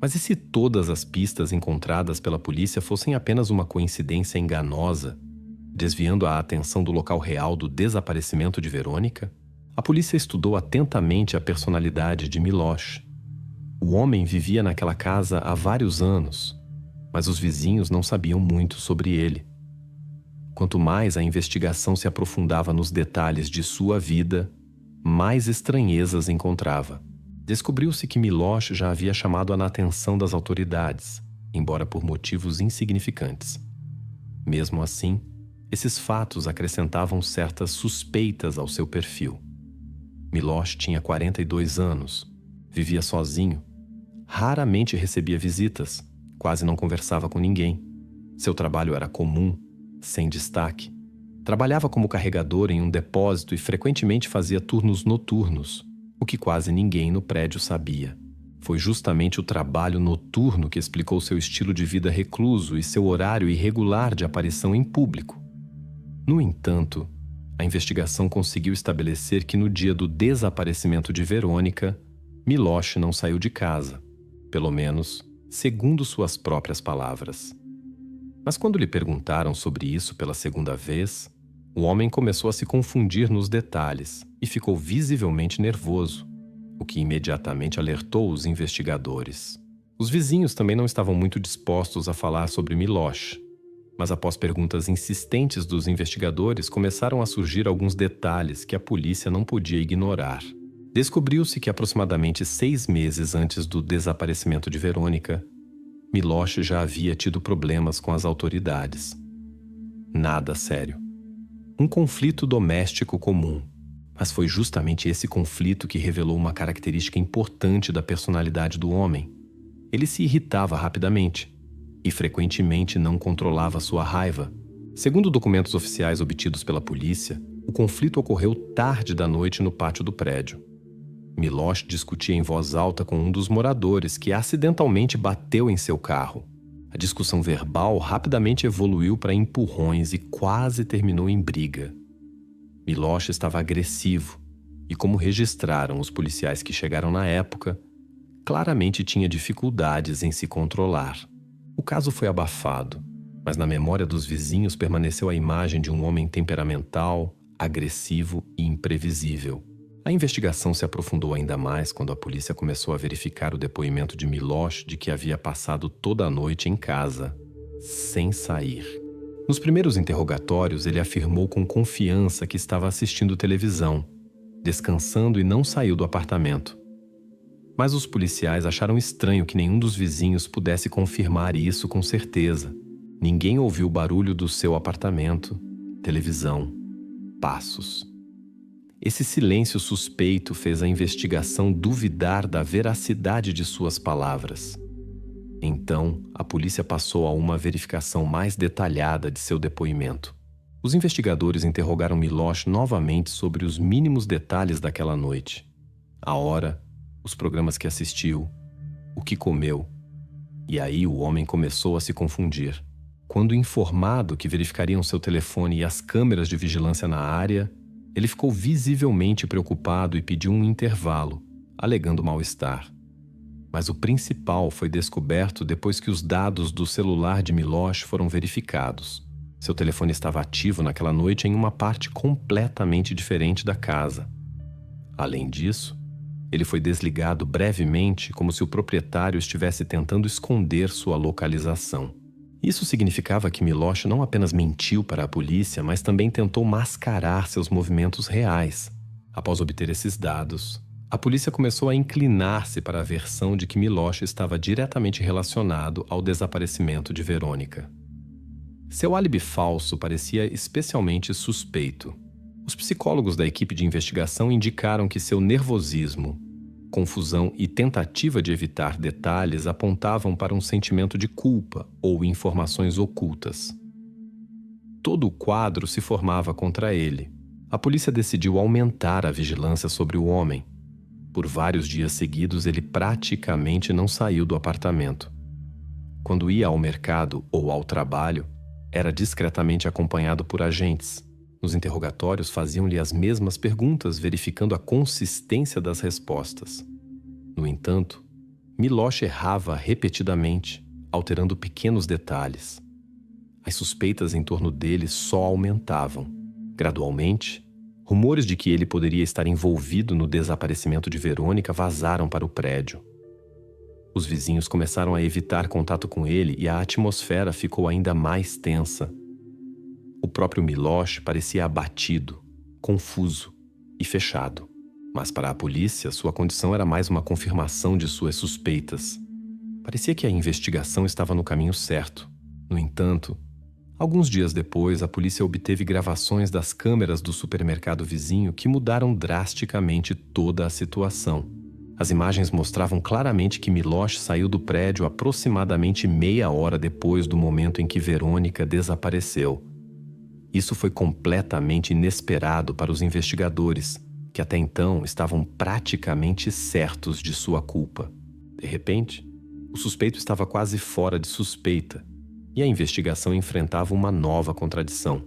[SPEAKER 1] mas e se todas as pistas encontradas pela polícia fossem apenas uma coincidência enganosa, desviando a atenção do local real do desaparecimento de Verônica? A polícia estudou atentamente a personalidade de Miloš. O homem vivia naquela casa há vários anos, mas os vizinhos não sabiam muito sobre ele. Quanto mais a investigação se aprofundava nos detalhes de sua vida, mais estranhezas encontrava. Descobriu-se que Miloš já havia chamado a atenção das autoridades, embora por motivos insignificantes. Mesmo assim, esses fatos acrescentavam certas suspeitas ao seu perfil. Miloš tinha 42 anos, vivia sozinho, raramente recebia visitas, quase não conversava com ninguém. Seu trabalho era comum, sem destaque. Trabalhava como carregador em um depósito e frequentemente fazia turnos noturnos, o que quase ninguém no prédio sabia. Foi justamente o trabalho noturno que explicou seu estilo de vida recluso e seu horário irregular de aparição em público. No entanto, a investigação conseguiu estabelecer que no dia do desaparecimento de Verônica, Miloš não saiu de casa, pelo menos segundo suas próprias palavras. Mas quando lhe perguntaram sobre isso pela segunda vez, o homem começou a se confundir nos detalhes e ficou visivelmente nervoso, o que imediatamente alertou os investigadores. Os vizinhos também não estavam muito dispostos a falar sobre Miloš, mas após perguntas insistentes dos investigadores, começaram a surgir alguns detalhes que a polícia não podia ignorar. Descobriu-se que aproximadamente 6 meses antes do desaparecimento de Verônica, Miloš já havia tido problemas com as autoridades. Nada sério. Um conflito doméstico comum. Mas foi justamente esse conflito que revelou uma característica importante da personalidade do homem. Ele se irritava rapidamente e frequentemente não controlava sua raiva. Segundo documentos oficiais obtidos pela polícia, o conflito ocorreu tarde da noite no pátio do prédio. Miloš discutia em voz alta com um dos moradores que acidentalmente bateu em seu carro. A discussão verbal rapidamente evoluiu para empurrões e quase terminou em briga. Miloš estava agressivo e, como registraram os policiais que chegaram na época, claramente tinha dificuldades em se controlar. O caso foi abafado, mas na memória dos vizinhos permaneceu a imagem de um homem temperamental, agressivo e imprevisível. A investigação se aprofundou ainda mais quando a polícia começou a verificar o depoimento de Miloš de que havia passado toda a noite em casa, sem sair. Nos primeiros interrogatórios, ele afirmou com confiança que estava assistindo televisão, descansando e não saiu do apartamento. Mas os policiais acharam estranho que nenhum dos vizinhos pudesse confirmar isso com certeza. Ninguém ouviu o barulho do seu apartamento, televisão, passos. Esse silêncio suspeito fez a investigação duvidar da veracidade de suas palavras. Então, a polícia passou a uma verificação mais detalhada de seu depoimento. Os investigadores interrogaram Miloš novamente sobre os mínimos detalhes daquela noite. A hora, os programas que assistiu, o que comeu. E aí o homem começou a se confundir. Quando informado que verificariam seu telefone e as câmeras de vigilância na área, ele ficou visivelmente preocupado e pediu um intervalo, alegando mal-estar. Mas o principal foi descoberto depois que os dados do celular de Miloš foram verificados. Seu telefone estava ativo naquela noite em uma parte completamente diferente da casa. Além disso, ele foi desligado brevemente como se o proprietário estivesse tentando esconder sua localização. Isso significava que Miloš não apenas mentiu para a polícia, mas também tentou mascarar seus movimentos reais. Após obter esses dados, a polícia começou a inclinar-se para a versão de que Miloš estava diretamente relacionado ao desaparecimento de Verônica. Seu álibi falso parecia especialmente suspeito. Os psicólogos da equipe de investigação indicaram que seu nervosismo, confusão e tentativa de evitar detalhes apontavam para um sentimento de culpa ou informações ocultas. Todo o quadro se formava contra ele. A polícia decidiu aumentar a vigilância sobre o homem. Por vários dias seguidos, ele praticamente não saiu do apartamento. Quando ia ao mercado ou ao trabalho, era discretamente acompanhado por agentes. Nos interrogatórios, faziam-lhe as mesmas perguntas, verificando a consistência das respostas. No entanto, Miloš errava repetidamente, alterando pequenos detalhes. As suspeitas em torno dele só aumentavam. Gradualmente, rumores de que ele poderia estar envolvido no desaparecimento de Verônica vazaram para o prédio. Os vizinhos começaram a evitar contato com ele e a atmosfera ficou ainda mais tensa. O próprio Miloš parecia abatido, confuso e fechado. Mas para a polícia, sua condição era mais uma confirmação de suas suspeitas. Parecia que a investigação estava no caminho certo. No entanto, alguns dias depois, a polícia obteve gravações das câmeras do supermercado vizinho que mudaram drasticamente toda a situação. As imagens mostravam claramente que Miloš saiu do prédio aproximadamente meia hora depois do momento em que Verônica desapareceu. Isso foi completamente inesperado para os investigadores, que até então estavam praticamente certos de sua culpa. De repente, o suspeito estava quase fora de suspeita, e a investigação enfrentava uma nova contradição.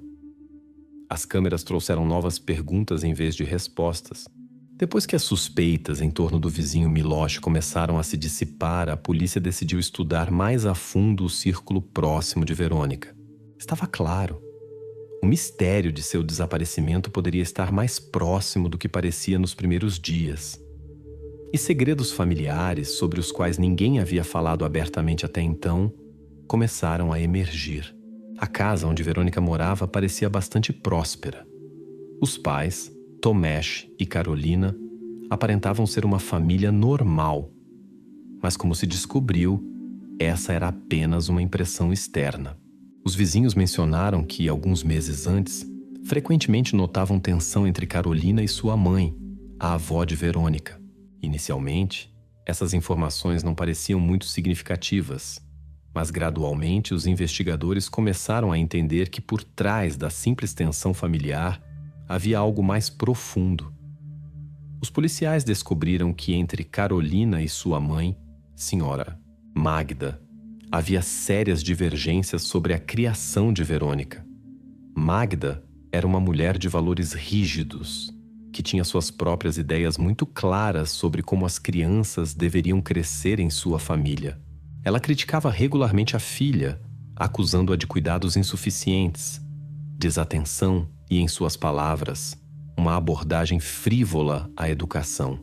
[SPEAKER 1] As câmeras trouxeram novas perguntas em vez de respostas. Depois que as suspeitas em torno do vizinho Miloš começaram a se dissipar, a polícia decidiu estudar mais a fundo o círculo próximo de Verônica. Estava claro. O mistério de seu desaparecimento poderia estar mais próximo do que parecia nos primeiros dias. E segredos familiares, sobre os quais ninguém havia falado abertamente até então, começaram a emergir. A casa onde Verônica morava parecia bastante próspera. Os pais, Tomáš e Carolina, aparentavam ser uma família normal. Mas como se descobriu, essa era apenas uma impressão externa. Os vizinhos mencionaram que, alguns meses antes, frequentemente notavam tensão entre Carolina e sua mãe, a avó de Verônica. Inicialmente, essas informações não pareciam muito significativas, mas gradualmente os investigadores começaram a entender que por trás da simples tensão familiar havia algo mais profundo. Os policiais descobriram que entre Carolina e sua mãe, senhora Magda, havia sérias divergências sobre a criação de Verônica. Magda era uma mulher de valores rígidos, que tinha suas próprias ideias muito claras sobre como as crianças deveriam crescer em sua família. Ela criticava regularmente a filha, acusando-a de cuidados insuficientes, desatenção e, em suas palavras, uma abordagem frívola à educação.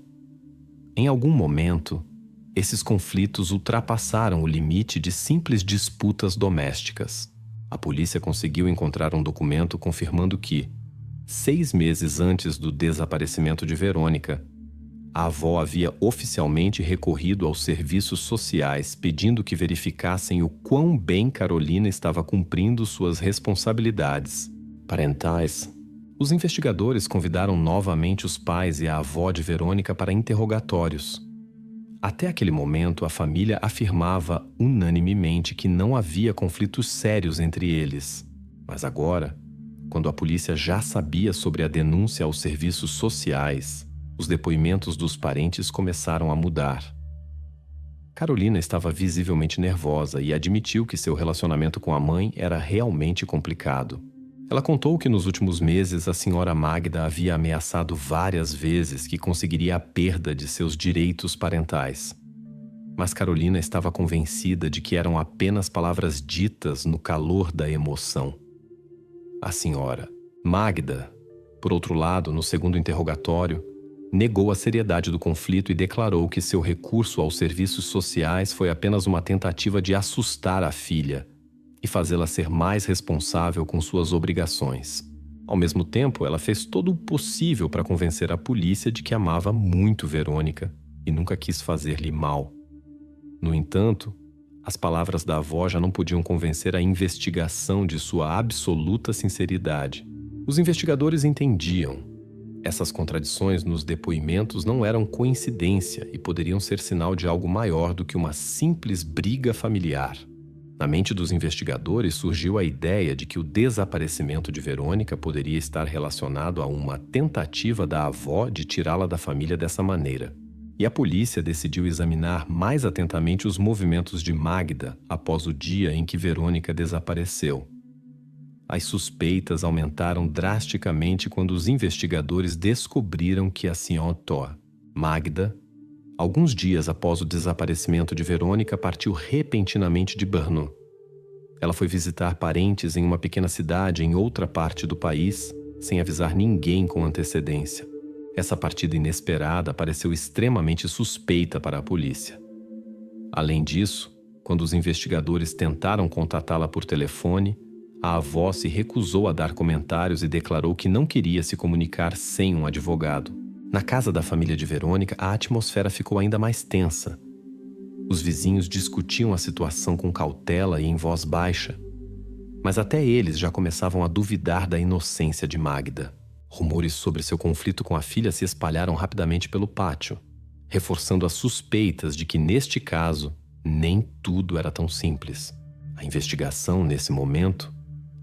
[SPEAKER 1] Em algum momento, esses conflitos ultrapassaram o limite de simples disputas domésticas. A polícia conseguiu encontrar um documento confirmando que, 6 meses antes do desaparecimento de Verônica, a avó havia oficialmente recorrido aos serviços sociais pedindo que verificassem o quão bem Carolina estava cumprindo suas responsabilidades parentais. Os investigadores convidaram novamente os pais e a avó de Verônica para interrogatórios. Até aquele momento, a família afirmava unanimemente que não havia conflitos sérios entre eles. Mas agora, quando a polícia já sabia sobre a denúncia aos serviços sociais, os depoimentos dos parentes começaram a mudar. Carolina estava visivelmente nervosa e admitiu que seu relacionamento com a mãe era realmente complicado. Ela contou que nos últimos meses a senhora Magda havia ameaçado várias vezes que conseguiria a perda de seus direitos parentais. Mas Carolina estava convencida de que eram apenas palavras ditas no calor da emoção. A senhora Magda, por outro lado, no segundo interrogatório, negou a seriedade do conflito e declarou que seu recurso aos serviços sociais foi apenas uma tentativa de assustar a filha e fazê-la ser mais responsável com suas obrigações. Ao mesmo tempo, ela fez todo o possível para convencer a polícia de que amava muito Verônica e nunca quis fazer-lhe mal. No entanto, as palavras da avó já não podiam convencer a investigação de sua absoluta sinceridade. Os investigadores entendiam. Essas contradições nos depoimentos não eram coincidência e poderiam ser sinal de algo maior do que uma simples briga familiar. Na mente dos investigadores surgiu a ideia de que o desaparecimento de Verônica poderia estar relacionado a uma tentativa da avó de tirá-la da família dessa maneira. E a polícia decidiu examinar mais atentamente os movimentos de Magda após o dia em que Verônica desapareceu. As suspeitas aumentaram drasticamente quando os investigadores descobriram que a senhora Magda, alguns dias após o desaparecimento de Verônica, partiu repentinamente de Brno. Ela foi visitar parentes em uma pequena cidade em outra parte do país, sem avisar ninguém com antecedência. Essa partida inesperada pareceu extremamente suspeita para a polícia. Além disso, quando os investigadores tentaram contatá-la por telefone, a avó se recusou a dar comentários e declarou que não queria se comunicar sem um advogado. Na casa da família de Verônica, a atmosfera ficou ainda mais tensa. Os vizinhos discutiam a situação com cautela e em voz baixa, mas até eles já começavam a duvidar da inocência de Magda. Rumores sobre seu conflito com a filha se espalharam rapidamente pelo pátio, reforçando as suspeitas de que, neste caso, nem tudo era tão simples. A investigação, nesse momento,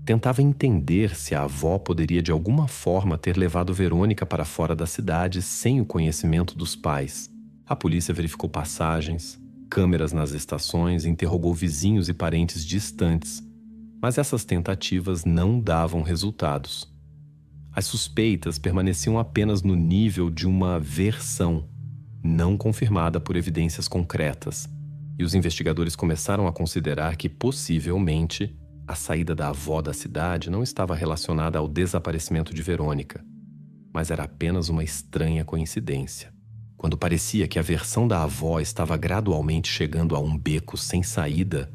[SPEAKER 1] tentava entender se a avó poderia de alguma forma ter levado Verônica para fora da cidade sem o conhecimento dos pais. A polícia verificou passagens, câmeras nas estações e interrogou vizinhos e parentes distantes, mas essas tentativas não davam resultados. As suspeitas permaneciam apenas no nível de uma versão, não confirmada por evidências concretas, e os investigadores começaram a considerar que, possivelmente, a saída da avó da cidade não estava relacionada ao desaparecimento de Verônica, mas era apenas uma estranha coincidência. Quando parecia que a versão da avó estava gradualmente chegando a um beco sem saída,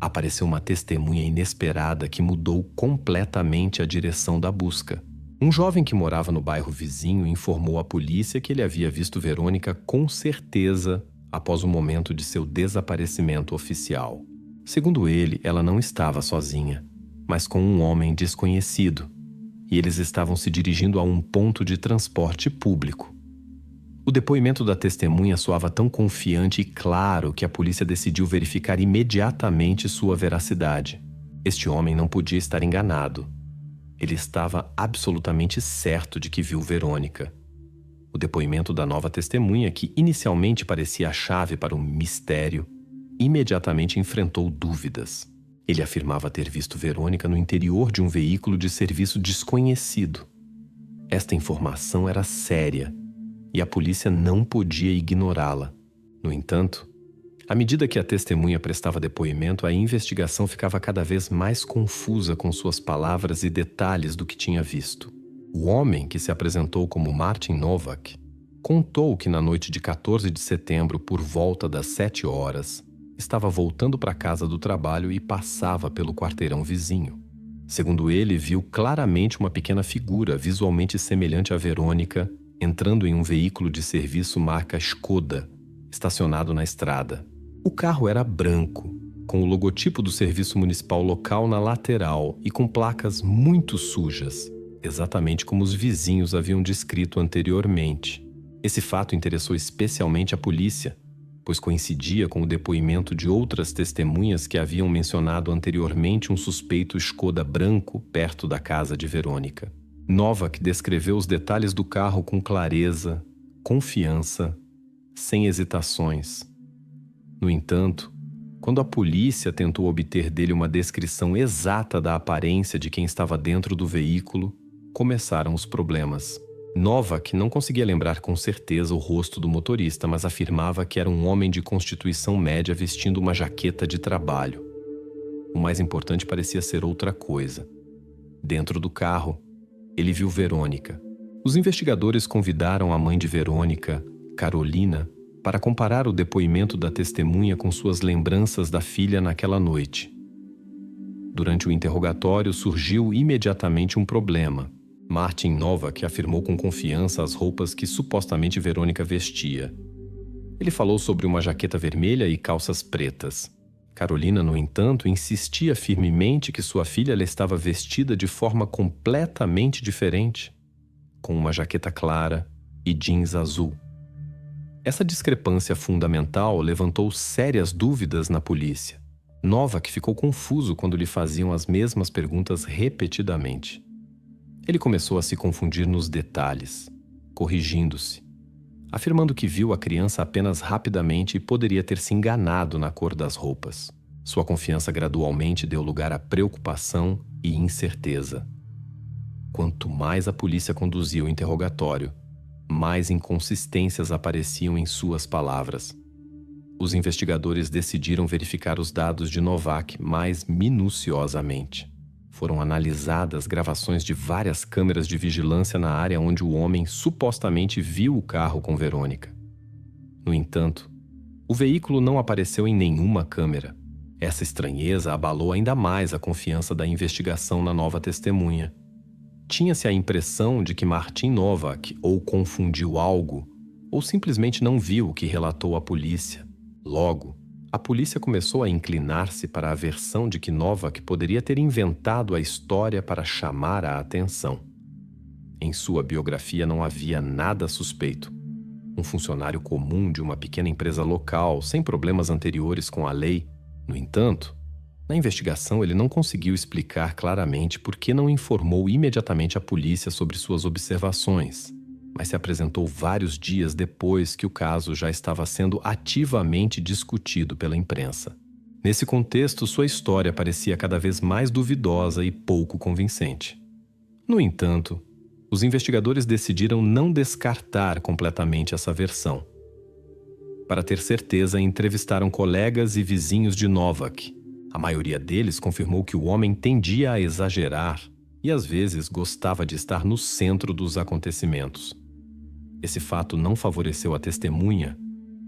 [SPEAKER 1] apareceu uma testemunha inesperada que mudou completamente a direção da busca. Um jovem que morava no bairro vizinho informou à polícia que ele havia visto Verônica com certeza após o momento de seu desaparecimento oficial. Segundo ele, ela não estava sozinha, mas com um homem desconhecido, e eles estavam se dirigindo a um ponto de transporte público. O depoimento da testemunha soava tão confiante e claro que a polícia decidiu verificar imediatamente sua veracidade. Este homem não podia estar enganado. Ele estava absolutamente certo de que viu Verônica. O depoimento da nova testemunha, que inicialmente parecia a chave para o mistério, imediatamente enfrentou dúvidas. Ele afirmava ter visto Verônica no interior de um veículo de serviço desconhecido. Esta informação era séria e a polícia não podia ignorá-la. No entanto, à medida que a testemunha prestava depoimento, a investigação ficava cada vez mais confusa com suas palavras e detalhes do que tinha visto. O homem, que se apresentou como Martin Novak, contou que na noite de 14 de setembro, por volta das 7 horas, estava voltando para a casa do trabalho e passava pelo quarteirão vizinho. Segundo ele, viu claramente uma pequena figura visualmente semelhante a Verônica entrando em um veículo de serviço marca Skoda, estacionado na estrada. O carro era branco, com o logotipo do serviço municipal local na lateral e com placas muito sujas, exatamente como os vizinhos haviam descrito anteriormente. Esse fato interessou especialmente a polícia, pois coincidia com o depoimento de outras testemunhas que haviam mencionado anteriormente um suspeito Skoda branco perto da casa de Verônica. Novak descreveu os detalhes do carro com clareza, confiança, sem hesitações. No entanto, quando a polícia tentou obter dele uma descrição exata da aparência de quem estava dentro do veículo, começaram os problemas. Novak não conseguia lembrar com certeza o rosto do motorista, mas afirmava que era um homem de constituição média vestindo uma jaqueta de trabalho. O mais importante parecia ser outra coisa. Dentro do carro, ele viu Verônica. Os investigadores convidaram a mãe de Verônica, Carolina, para comparar o depoimento da testemunha com suas lembranças da filha naquela noite. Durante o interrogatório, surgiu imediatamente um problema. Martin Novak afirmou com confiança as roupas que supostamente Verônica vestia. Ele falou sobre uma jaqueta vermelha e calças pretas. Carolina, no entanto, insistia firmemente que sua filha estava vestida de forma completamente diferente, com uma jaqueta clara e jeans azul. Essa discrepância fundamental levantou sérias dúvidas na polícia. Novak ficou confuso quando lhe faziam as mesmas perguntas repetidamente. Ele começou a se confundir nos detalhes, corrigindo-se, afirmando que viu a criança apenas rapidamente e poderia ter se enganado na cor das roupas. Sua confiança gradualmente deu lugar a preocupação e incerteza. Quanto mais a polícia conduzia o interrogatório, mais inconsistências apareciam em suas palavras. Os investigadores decidiram verificar os dados de Novak mais minuciosamente. Foram analisadas gravações de várias câmeras de vigilância na área onde o homem supostamente viu o carro com Verônica. No entanto, o veículo não apareceu em nenhuma câmera. Essa estranheza abalou ainda mais a confiança da investigação na nova testemunha. Tinha-se a impressão de que Martin Novak ou confundiu algo, ou simplesmente não viu o que relatou à polícia. Logo, a polícia começou a inclinar-se para a versão de que Novak poderia ter inventado a história para chamar a atenção. Em sua biografia não havia nada suspeito. Um funcionário comum de uma pequena empresa local, sem problemas anteriores com a lei. No entanto, na investigação ele não conseguiu explicar claramente por que não informou imediatamente a polícia sobre suas observações, mas se apresentou vários dias depois que o caso já estava sendo ativamente discutido pela imprensa. Nesse contexto, sua história parecia cada vez mais duvidosa e pouco convincente. No entanto, os investigadores decidiram não descartar completamente essa versão. Para ter certeza, entrevistaram colegas e vizinhos de Novak. A maioria deles confirmou que o homem tendia a exagerar e às vezes gostava de estar no centro dos acontecimentos. Esse fato não favoreceu a testemunha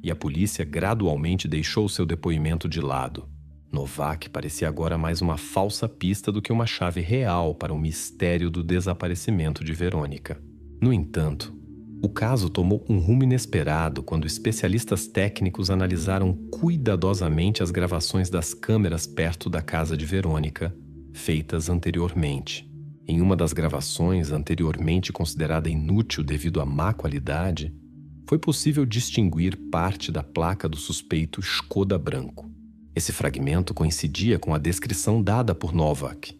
[SPEAKER 1] e a polícia gradualmente deixou seu depoimento de lado. Novak parecia agora mais uma falsa pista do que uma chave real para o mistério do desaparecimento de Verônica. No entanto, O caso tomou um rumo inesperado quando especialistas técnicos analisaram cuidadosamente as gravações das câmeras perto da casa de Verônica, feitas anteriormente. Em uma das gravações, anteriormente considerada inútil devido à má qualidade, foi possível distinguir parte da placa do suspeito Škoda branco. Esse fragmento coincidia com a descrição dada por Novak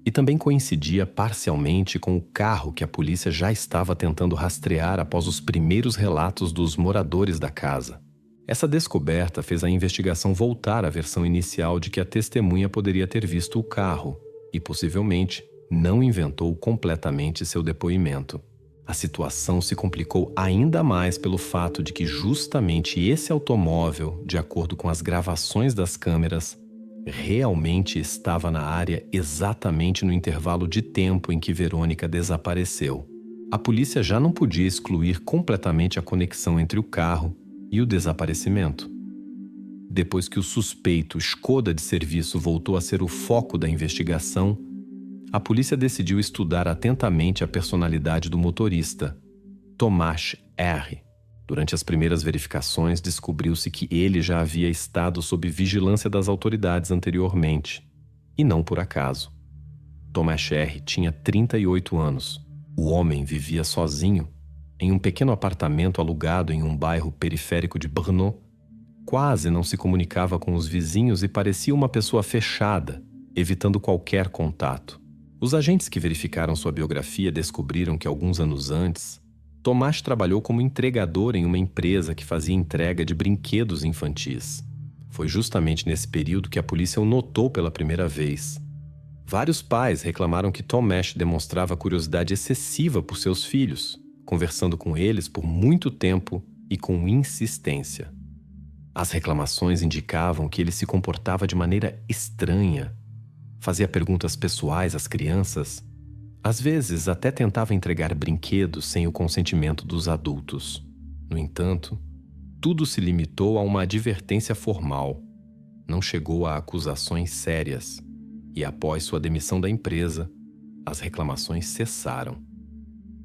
[SPEAKER 1] e também coincidia parcialmente com o carro que a polícia já estava tentando rastrear após os primeiros relatos dos moradores da casa. Essa descoberta fez a investigação voltar à versão inicial de que a testemunha poderia ter visto o carro e, possivelmente, não inventou completamente seu depoimento. A situação se complicou ainda mais pelo fato de que justamente esse automóvel, de acordo com as gravações das câmeras, realmente estava na área exatamente no intervalo de tempo em que Verônica desapareceu. A polícia já não podia excluir completamente a conexão entre o carro e o desaparecimento. Depois que o suspeito Škoda de serviço voltou a ser o foco da investigação, a polícia decidiu estudar atentamente a personalidade do motorista, Tomáš R. Durante as primeiras verificações, descobriu-se que ele já havia estado sob vigilância das autoridades anteriormente, e não por acaso. Tomáš R. tinha 38 anos. O homem vivia sozinho, em um pequeno apartamento alugado em um bairro periférico de Brno. Quase não se comunicava com os vizinhos e parecia uma pessoa fechada, evitando qualquer contato. Os agentes que verificaram sua biografia descobriram que alguns anos antes, Tomáš trabalhou como entregador em uma empresa que fazia entrega de brinquedos infantis. Foi justamente nesse período que a polícia o notou pela primeira vez. Vários pais reclamaram que Tomáš demonstrava curiosidade excessiva por seus filhos, conversando com eles por muito tempo e com insistência. As reclamações indicavam que ele se comportava de maneira estranha, fazia perguntas pessoais às crianças. Às vezes, até tentava entregar brinquedos sem o consentimento dos adultos. No entanto, tudo se limitou a uma advertência formal. Não chegou a acusações sérias. E após sua demissão da empresa, as reclamações cessaram.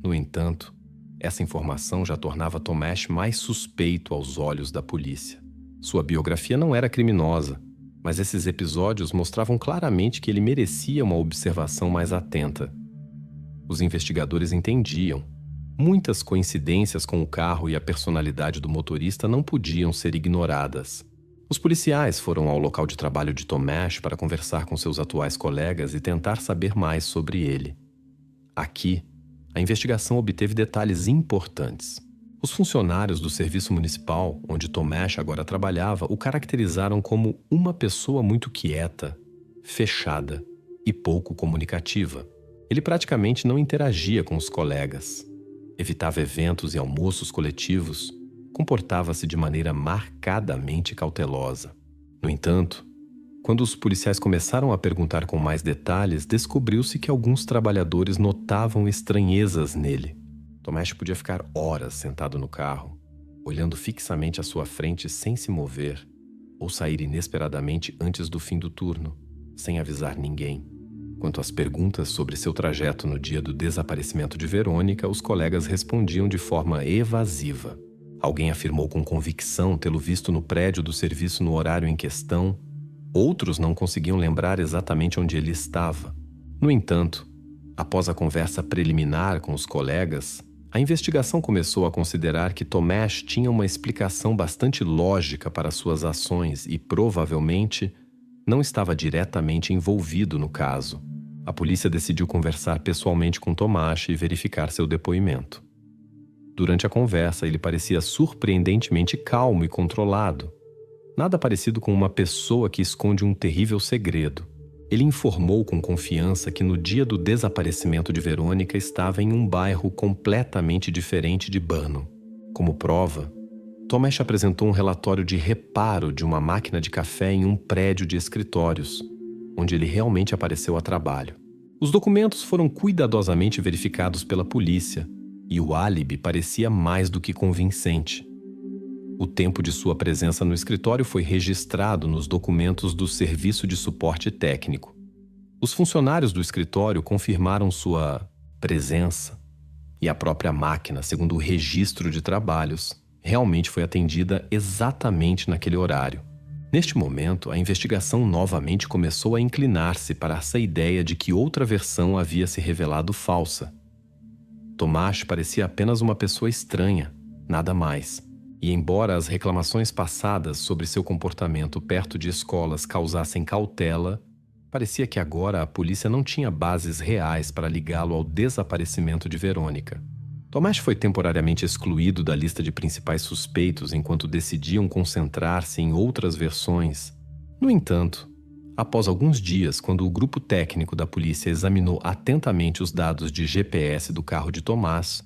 [SPEAKER 1] No entanto, essa informação já tornava Tomáš mais suspeito aos olhos da polícia. Sua biografia não era criminosa, mas esses episódios mostravam claramente que ele merecia uma observação mais atenta. Os investigadores entendiam. Muitas coincidências com o carro e a personalidade do motorista não podiam ser ignoradas. Os policiais foram ao local de trabalho de Tomáš para conversar com seus atuais colegas e tentar saber mais sobre ele. Aqui, a investigação obteve detalhes importantes. Os funcionários do serviço municipal, onde Tomáš agora trabalhava, o caracterizaram como uma pessoa muito quieta, fechada e pouco comunicativa. Ele praticamente não interagia com os colegas, evitava eventos e almoços coletivos, comportava-se de maneira marcadamente cautelosa. No entanto, quando os policiais começaram a perguntar com mais detalhes, descobriu-se que alguns trabalhadores notavam estranhezas nele. Tomáš podia ficar horas sentado no carro, olhando fixamente à sua frente sem se mover, ou sair inesperadamente antes do fim do turno, sem avisar ninguém. Quanto às perguntas sobre seu trajeto no dia do desaparecimento de Verônica, os colegas respondiam de forma evasiva. Alguém afirmou com convicção tê-lo visto no prédio do serviço no horário em questão. Outros não conseguiam lembrar exatamente onde ele estava. No entanto, após a conversa preliminar com os colegas, a investigação começou a considerar que Tomáš tinha uma explicação bastante lógica para suas ações e, provavelmente, não estava diretamente envolvido no caso. A polícia decidiu conversar pessoalmente com Tomáš e verificar seu depoimento. Durante a conversa, ele parecia surpreendentemente calmo e controlado. Nada parecido com uma pessoa que esconde um terrível segredo. Ele informou com confiança que no dia do desaparecimento de Verônica estava em um bairro completamente diferente de Brno. Como prova, Tomáš apresentou um relatório de reparo de uma máquina de café em um prédio de escritórios, onde ele realmente apareceu a trabalho. Os documentos foram cuidadosamente verificados pela polícia e o álibi parecia mais do que convincente. O tempo de sua presença no escritório foi registrado nos documentos do Serviço de Suporte Técnico. Os funcionários do escritório confirmaram sua presença E a própria máquina, segundo o registro de trabalhos, realmente foi atendida exatamente naquele horário. Neste momento, a investigação novamente começou a inclinar-se para essa ideia de que outra versão havia se revelado falsa. Tomás parecia apenas uma pessoa estranha, nada mais. E embora as reclamações passadas sobre seu comportamento perto de escolas causassem cautela, parecia que agora a polícia não tinha bases reais para ligá-lo ao desaparecimento de Verônica. Tomás foi temporariamente excluído da lista de principais suspeitos enquanto decidiam concentrar-se em outras versões. No entanto, após alguns dias, quando o grupo técnico da polícia examinou atentamente os dados de GPS do carro de Tomás,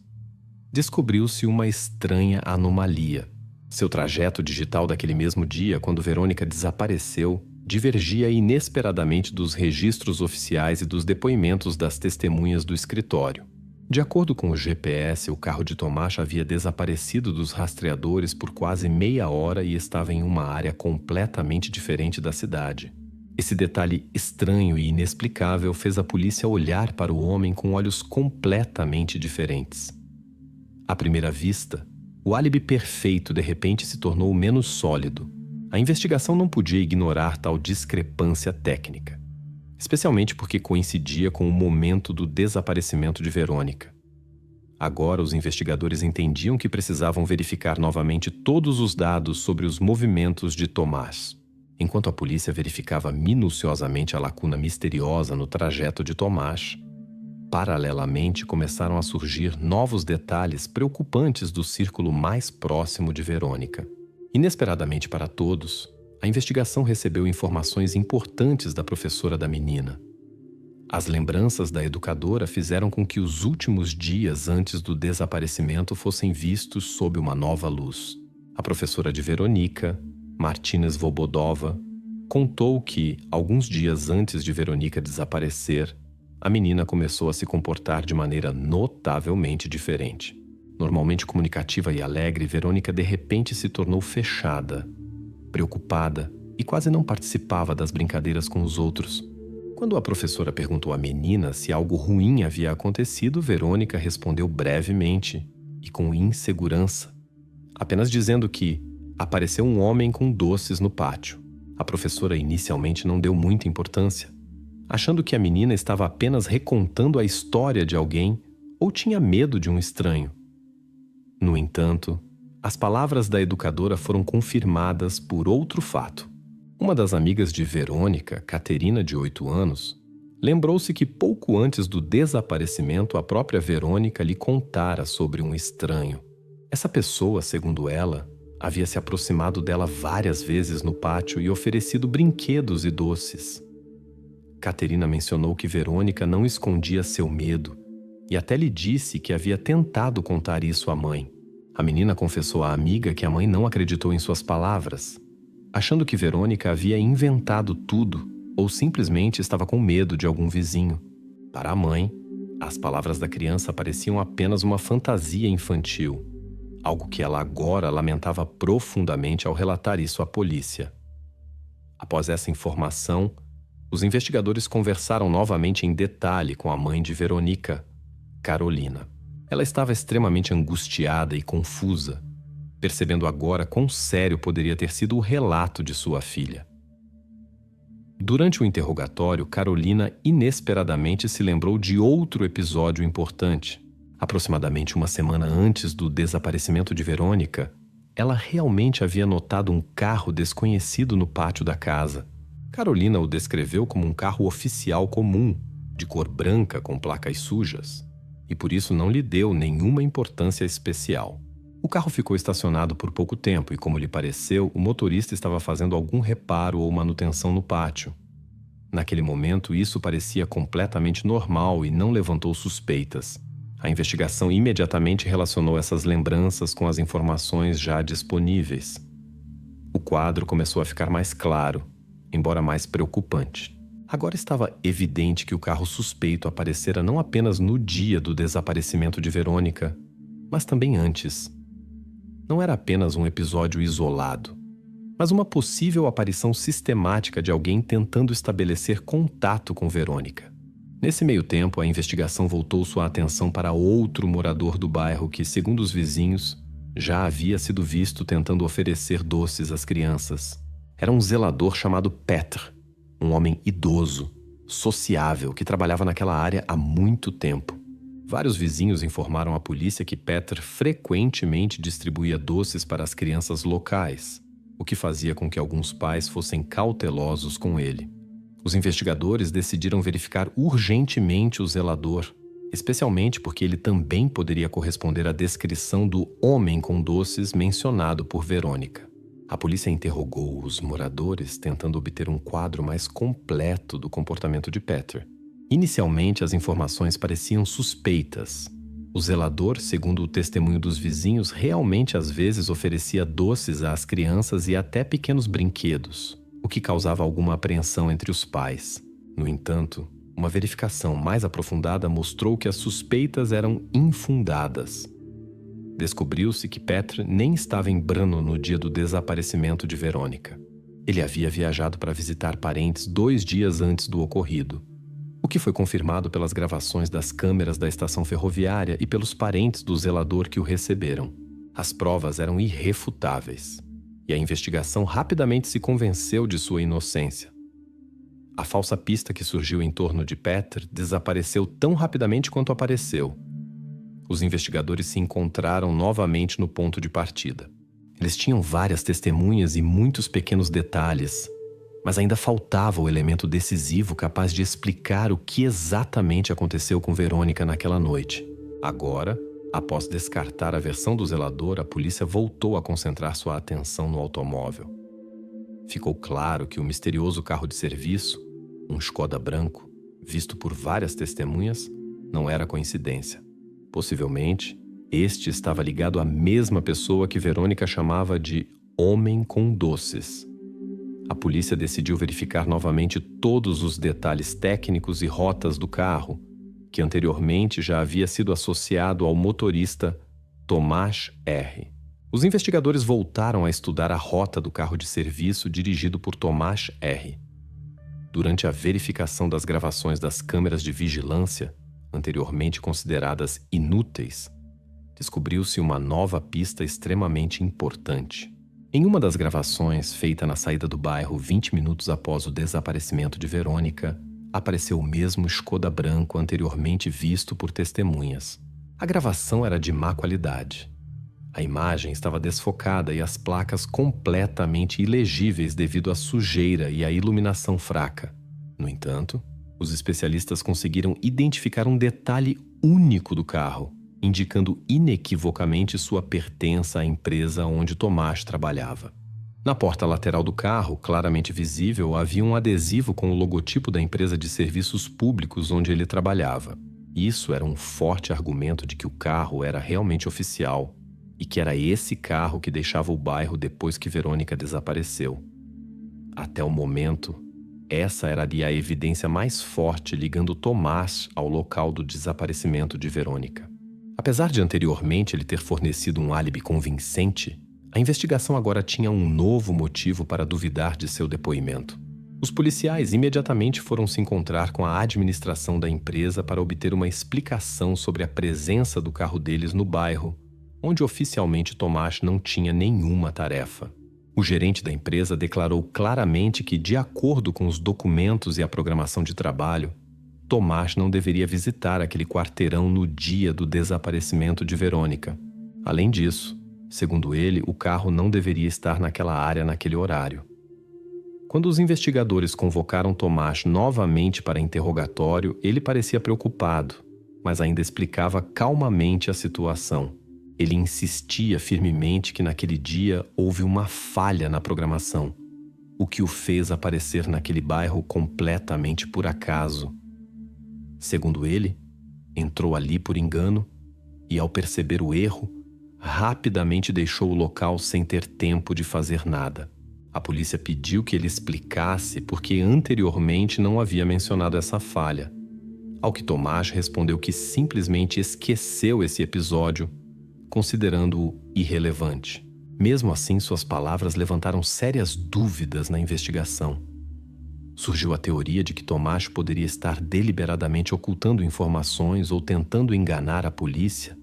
[SPEAKER 1] descobriu-se uma estranha anomalia. Seu trajeto digital daquele mesmo dia, quando Verônica desapareceu, divergia inesperadamente dos registros oficiais e dos depoimentos das testemunhas do escritório. De acordo com o GPS, o carro de Tomás havia desaparecido dos rastreadores por quase meia hora e estava em uma área completamente diferente da cidade. Esse detalhe estranho e inexplicável fez a polícia olhar para o homem com olhos completamente diferentes. À primeira vista, o álibi perfeito de repente se tornou menos sólido. A investigação não podia ignorar tal discrepância técnica, especialmente porque coincidia com o momento do desaparecimento de Verônica. Agora, os investigadores entendiam que precisavam verificar novamente todos os dados sobre os movimentos de Tomás. Enquanto a polícia verificava minuciosamente a lacuna misteriosa no trajeto de Tomás, paralelamente começaram a surgir novos detalhes preocupantes do círculo mais próximo de Verônica. Inesperadamente para todos, a investigação recebeu informações importantes da professora da menina. As lembranças da educadora fizeram com que os últimos dias antes do desaparecimento fossem vistos sob uma nova luz. A professora de Verônica, Martina Svobodova, contou que, alguns dias antes de Verônica desaparecer, a menina começou a se comportar de maneira notavelmente diferente. Normalmente comunicativa e alegre, Verônica de repente se tornou fechada, preocupada e quase não participava das brincadeiras com os outros. Quando a professora perguntou à menina se algo ruim havia acontecido, Verônica respondeu brevemente e com insegurança, apenas dizendo que apareceu um homem com doces no pátio. A professora inicialmente não deu muita importância, achando que a menina estava apenas recontando a história de alguém ou tinha medo de um estranho. No entanto, as palavras da educadora foram confirmadas por outro fato. Uma das amigas de Verônica, Caterina, de 8 anos, lembrou-se que pouco antes do desaparecimento a própria Verônica lhe contara sobre um estranho. Essa pessoa, segundo ela, havia se aproximado dela várias vezes no pátio e oferecido brinquedos e doces. Caterina mencionou que Verônica não escondia seu medo e até lhe disse que havia tentado contar isso à mãe. A menina confessou à amiga que a mãe não acreditou em suas palavras, achando que Verônica havia inventado tudo ou simplesmente estava com medo de algum vizinho. Para a mãe, as palavras da criança pareciam apenas uma fantasia infantil, algo que ela agora lamentava profundamente ao relatar isso à polícia. Após essa informação, os investigadores conversaram novamente em detalhe com a mãe de Verônica, Carolina. Ela estava extremamente angustiada e confusa, percebendo agora quão sério poderia ter sido o relato de sua filha. Durante o interrogatório, Carolina inesperadamente se lembrou de outro episódio importante. Aproximadamente uma semana antes do desaparecimento de Verônica, ela realmente havia notado um carro desconhecido no pátio da casa. Carolina o descreveu como um carro oficial comum, de cor branca com placas sujas, e por isso não lhe deu nenhuma importância especial. O carro ficou estacionado por pouco tempo e, como lhe pareceu, o motorista estava fazendo algum reparo ou manutenção no pátio. Naquele momento, isso parecia completamente normal e não levantou suspeitas. A investigação imediatamente relacionou essas lembranças com as informações já disponíveis. O quadro começou a ficar mais claro, embora mais preocupante. Agora estava evidente que o carro suspeito aparecera não apenas no dia do desaparecimento de Verônica, mas também antes. Não era apenas um episódio isolado, mas uma possível aparição sistemática de alguém tentando estabelecer contato com Verônica. Nesse meio tempo, a investigação voltou sua atenção para outro morador do bairro que, segundo os vizinhos, já havia sido visto tentando oferecer doces às crianças. Era um zelador chamado Petr, um homem idoso, sociável, que trabalhava naquela área há muito tempo. Vários vizinhos informaram à polícia que Petr frequentemente distribuía doces para as crianças locais, o que fazia com que alguns pais fossem cautelosos com ele. Os investigadores decidiram verificar urgentemente o zelador, especialmente porque ele também poderia corresponder à descrição do homem com doces mencionado por Verônica. A polícia interrogou os moradores, tentando obter um quadro mais completo do comportamento de Petr. Inicialmente, as informações pareciam suspeitas. O zelador, segundo o testemunho dos vizinhos, realmente às vezes oferecia doces às crianças e até pequenos brinquedos, o que causava alguma apreensão entre os pais. No entanto, uma verificação mais aprofundada mostrou que as suspeitas eram infundadas. Descobriu-se que Petr nem estava em Brno no dia do desaparecimento de Verônica. Ele havia viajado para visitar parentes 2 dias antes do ocorrido, o que foi confirmado pelas gravações das câmeras da estação ferroviária e pelos parentes do zelador que o receberam. As provas eram irrefutáveis, e a investigação rapidamente se convenceu de sua inocência. A falsa pista que surgiu em torno de Petr desapareceu tão rapidamente quanto apareceu. Os investigadores se encontraram novamente no ponto de partida. Eles tinham várias testemunhas e muitos pequenos detalhes, mas ainda faltava o elemento decisivo capaz de explicar o que exatamente aconteceu com Verônica naquela noite. Agora, após descartar a versão do zelador, a polícia voltou a concentrar sua atenção no automóvel. Ficou claro que o misterioso carro de serviço, um Skoda branco, visto por várias testemunhas, não era coincidência. Possivelmente, este estava ligado à mesma pessoa que Verônica chamava de homem com doces. A polícia decidiu verificar novamente todos os detalhes técnicos e rotas do carro, que anteriormente já havia sido associado ao motorista Tomás R. Os investigadores voltaram a estudar a rota do carro de serviço dirigido por Tomás R. Durante a verificação das gravações das câmeras de vigilância, anteriormente consideradas inúteis, descobriu-se uma nova pista extremamente importante. Em uma das gravações, feita na saída do bairro 20 minutos após o desaparecimento de Verônica, apareceu o mesmo Skoda branco anteriormente visto por testemunhas. A gravação era de má qualidade. A imagem estava desfocada e as placas completamente ilegíveis devido à sujeira e à iluminação fraca. No entanto, os especialistas conseguiram identificar um detalhe único do carro, indicando inequivocamente sua pertença à empresa onde Tomás trabalhava. Na porta lateral do carro, claramente visível, havia um adesivo com o logotipo da empresa de serviços públicos onde ele trabalhava. Isso era um forte argumento de que o carro era realmente oficial e que era esse carro que deixava o bairro depois que Verônica desapareceu. Até o momento, essa era ali a evidência mais forte ligando Tomás ao local do desaparecimento de Verônica. Apesar de anteriormente ele ter fornecido um álibi convincente, a investigação agora tinha um novo motivo para duvidar de seu depoimento. Os policiais imediatamente foram se encontrar com a administração da empresa para obter uma explicação sobre a presença do carro deles no bairro, onde oficialmente Tomás não tinha nenhuma tarefa. O gerente da empresa declarou claramente que, de acordo com os documentos e a programação de trabalho, Tomás não deveria visitar aquele quarteirão no dia do desaparecimento de Verônica. Além disso, segundo ele, o carro não deveria estar naquela área naquele horário. Quando os investigadores convocaram Tomás novamente para interrogatório, ele parecia preocupado, mas ainda explicava calmamente a situação. Ele insistia firmemente que naquele dia houve uma falha na programação, o que o fez aparecer naquele bairro completamente por acaso. Segundo ele, entrou ali por engano e, ao perceber o erro, rapidamente deixou o local sem ter tempo de fazer nada. A polícia pediu que ele explicasse porque anteriormente não havia mencionado essa falha, ao que Tomás respondeu que simplesmente esqueceu esse episódio, considerando-o irrelevante. Mesmo assim, suas palavras levantaram sérias dúvidas na investigação. Surgiu a teoria de que Tomás poderia estar deliberadamente ocultando informações ou tentando enganar a polícia,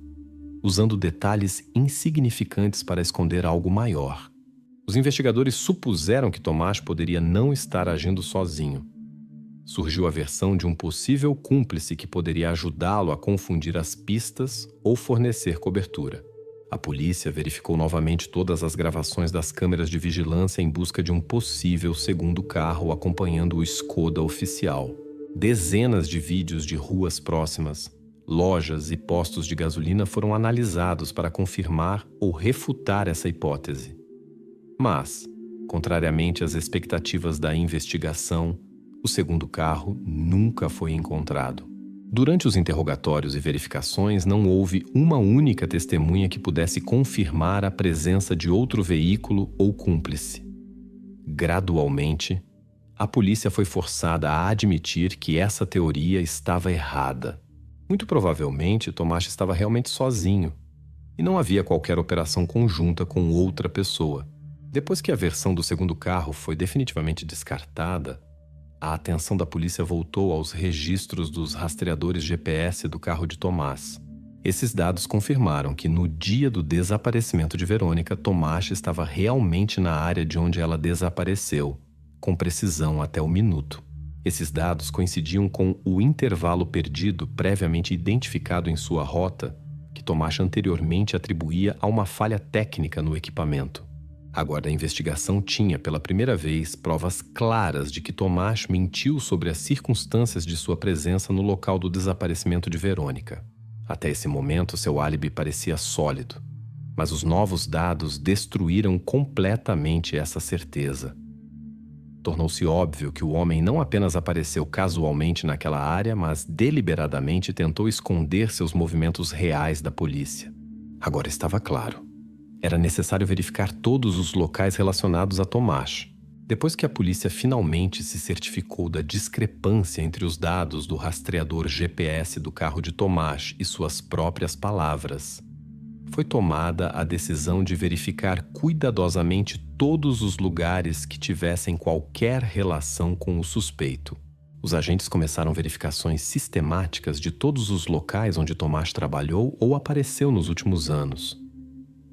[SPEAKER 1] usando detalhes insignificantes para esconder algo maior. Os investigadores supuseram que Tomás poderia não estar agindo sozinho. Surgiu a versão de um possível cúmplice que poderia ajudá-lo a confundir as pistas ou fornecer cobertura. A polícia verificou novamente todas as gravações das câmeras de vigilância em busca de um possível segundo carro acompanhando o Skoda oficial. Dezenas de vídeos de ruas próximas, lojas e postos de gasolina foram analisados para confirmar ou refutar essa hipótese. Mas, contrariamente às expectativas da investigação, o segundo carro nunca foi encontrado. Durante os interrogatórios e verificações, não houve uma única testemunha que pudesse confirmar a presença de outro veículo ou cúmplice. Gradualmente, a polícia foi forçada a admitir que essa teoria estava errada. Muito provavelmente, Tomás estava realmente sozinho e não havia qualquer operação conjunta com outra pessoa. Depois que a versão do segundo carro foi definitivamente descartada, a atenção da polícia voltou aos registros dos rastreadores GPS do carro de Tomás. Esses dados confirmaram que no dia do desaparecimento de Verônica, Tomás estava realmente na área de onde ela desapareceu, com precisão até o minuto. Esses dados coincidiam com o intervalo perdido previamente identificado em sua rota, que Tomás anteriormente atribuía a uma falha técnica no equipamento. Agora a investigação tinha, pela primeira vez, provas claras de que Tomás mentiu sobre as circunstâncias de sua presença no local do desaparecimento de Verônica. Até esse momento, seu álibi parecia sólido, mas os novos dados destruíram completamente essa certeza. Tornou-se óbvio que o homem não apenas apareceu casualmente naquela área, mas deliberadamente tentou esconder seus movimentos reais da polícia. Agora estava claro. Era necessário verificar todos os locais relacionados a Tomás. Depois que a polícia finalmente se certificou da discrepância entre os dados do rastreador GPS do carro de Tomás e suas próprias palavras, foi tomada a decisão de verificar cuidadosamente todos os lugares que tivessem qualquer relação com o suspeito. Os agentes começaram verificações sistemáticas de todos os locais onde Tomás trabalhou ou apareceu nos últimos anos.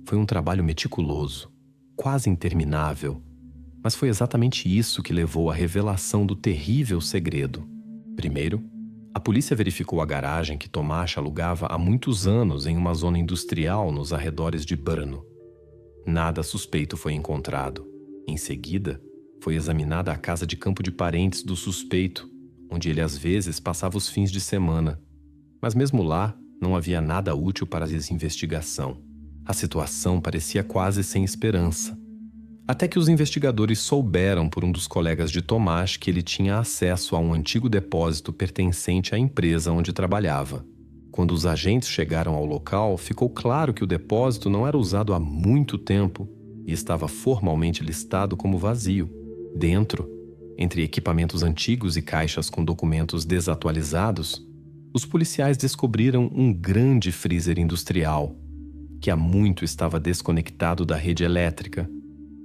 [SPEAKER 1] Foi um trabalho meticuloso, quase interminável, mas foi exatamente isso que levou à revelação do terrível segredo. Primeiro, a polícia verificou a garagem que Tomás alugava há muitos anos em uma zona industrial nos arredores de Brno. Nada suspeito foi encontrado. Em seguida, foi examinada a casa de campo de parentes do suspeito, onde ele às vezes passava os fins de semana. Mas mesmo lá, não havia nada útil para a investigação. A situação parecia quase sem esperança. Até que os investigadores souberam por um dos colegas de Tomás que ele tinha acesso a um antigo depósito pertencente à empresa onde trabalhava. Quando os agentes chegaram ao local, ficou claro que o depósito não era usado há muito tempo e estava formalmente listado como vazio. Dentro, entre equipamentos antigos e caixas com documentos desatualizados, os policiais descobriram um grande freezer industrial, que há muito estava desconectado da rede elétrica,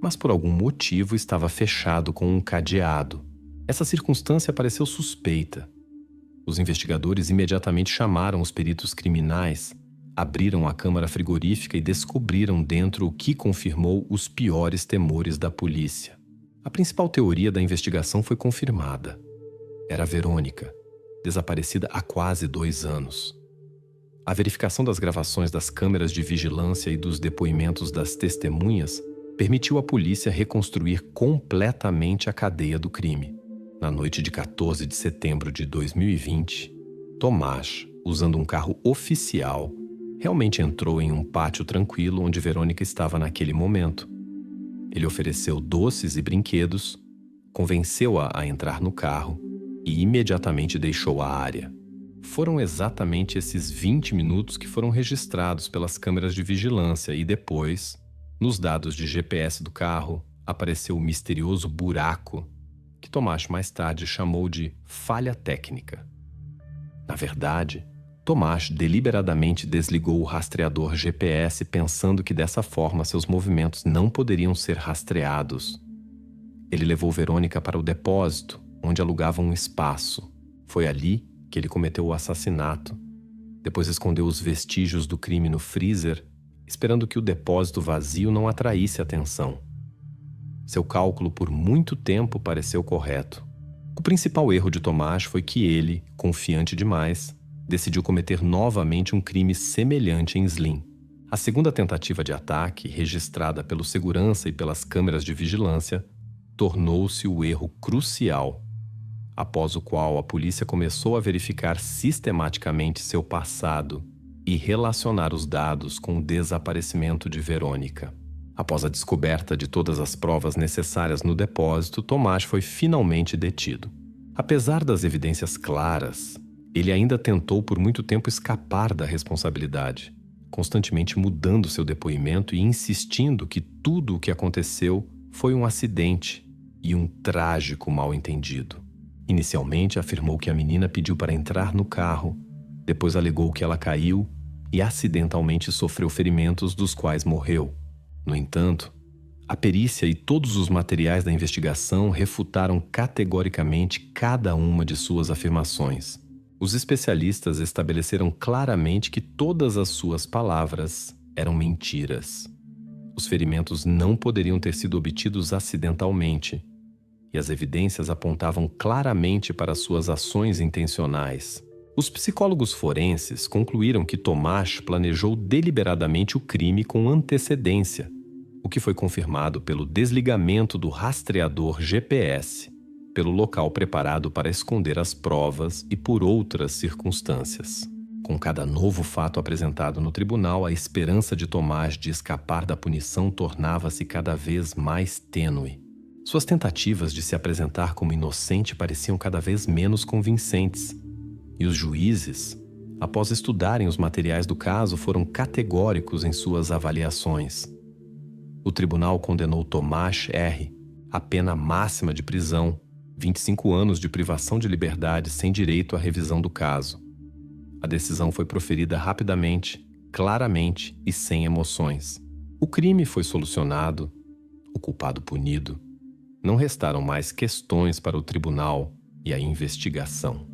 [SPEAKER 1] mas por algum motivo estava fechado com um cadeado. Essa circunstância pareceu suspeita. Os investigadores imediatamente chamaram os peritos criminais, abriram a câmara frigorífica e descobriram dentro o que confirmou os piores temores da polícia. A principal teoria da investigação foi confirmada. Era Verônica, desaparecida há quase 2 anos. A verificação das gravações das câmeras de vigilância e dos depoimentos das testemunhas permitiu à polícia reconstruir completamente a cadeia do crime. Na noite de 14 de setembro de 2020, Tomás, usando um carro oficial, realmente entrou em um pátio tranquilo onde Verônica estava naquele momento. Ele ofereceu doces e brinquedos, convenceu-a a entrar no carro e imediatamente deixou a área. Foram exatamente esses 20 minutos que foram registrados pelas câmeras de vigilância e depois, nos dados de GPS do carro, apareceu o misterioso buraco que Tomás mais tarde chamou de falha técnica. Na verdade, Tomás deliberadamente desligou o rastreador GPS pensando que dessa forma seus movimentos não poderiam ser rastreados. Ele levou Verônica para o depósito onde alugava um espaço. Foi ali que ele cometeu o assassinato. Depois escondeu os vestígios do crime no freezer, esperando que o depósito vazio não atraísse atenção. Seu cálculo por muito tempo pareceu correto. O principal erro de Tomás foi que ele, confiante demais, decidiu cometer novamente um crime semelhante em Zlín. A segunda tentativa de ataque, registrada pelo segurança e pelas câmeras de vigilância, tornou-se o erro crucial, após o qual a polícia começou a verificar sistematicamente seu passado e relacionar os dados com o desaparecimento de Verônica. Após a descoberta de todas as provas necessárias no depósito, Tomás foi finalmente detido. Apesar das evidências claras, ele ainda tentou por muito tempo escapar da responsabilidade, constantemente mudando seu depoimento e insistindo que tudo o que aconteceu foi um acidente e um trágico mal-entendido. Inicialmente afirmou que a menina pediu para entrar no carro, depois alegou que ela caiu e acidentalmente sofreu ferimentos dos quais morreu. No entanto, a perícia e todos os materiais da investigação refutaram categoricamente cada uma de suas afirmações. Os especialistas estabeleceram claramente que todas as suas palavras eram mentiras. Os ferimentos não poderiam ter sido obtidos acidentalmente, e as evidências apontavam claramente para suas ações intencionais. Os psicólogos forenses concluíram que Tomás planejou deliberadamente o crime com antecedência, o que foi confirmado pelo desligamento do rastreador GPS, pelo local preparado para esconder as provas e por outras circunstâncias. Com cada novo fato apresentado no tribunal, a esperança de Tomás de escapar da punição tornava-se cada vez mais tênue. Suas tentativas de se apresentar como inocente pareciam cada vez menos convincentes, e os juízes, após estudarem os materiais do caso, foram categóricos em suas avaliações. O tribunal condenou Tomás R. à pena máxima de prisão, 25 anos de privação de liberdade sem direito à revisão do caso. A decisão foi proferida rapidamente, claramente e sem emoções. O crime foi solucionado, o culpado punido. Não restaram mais questões para o tribunal e a investigação.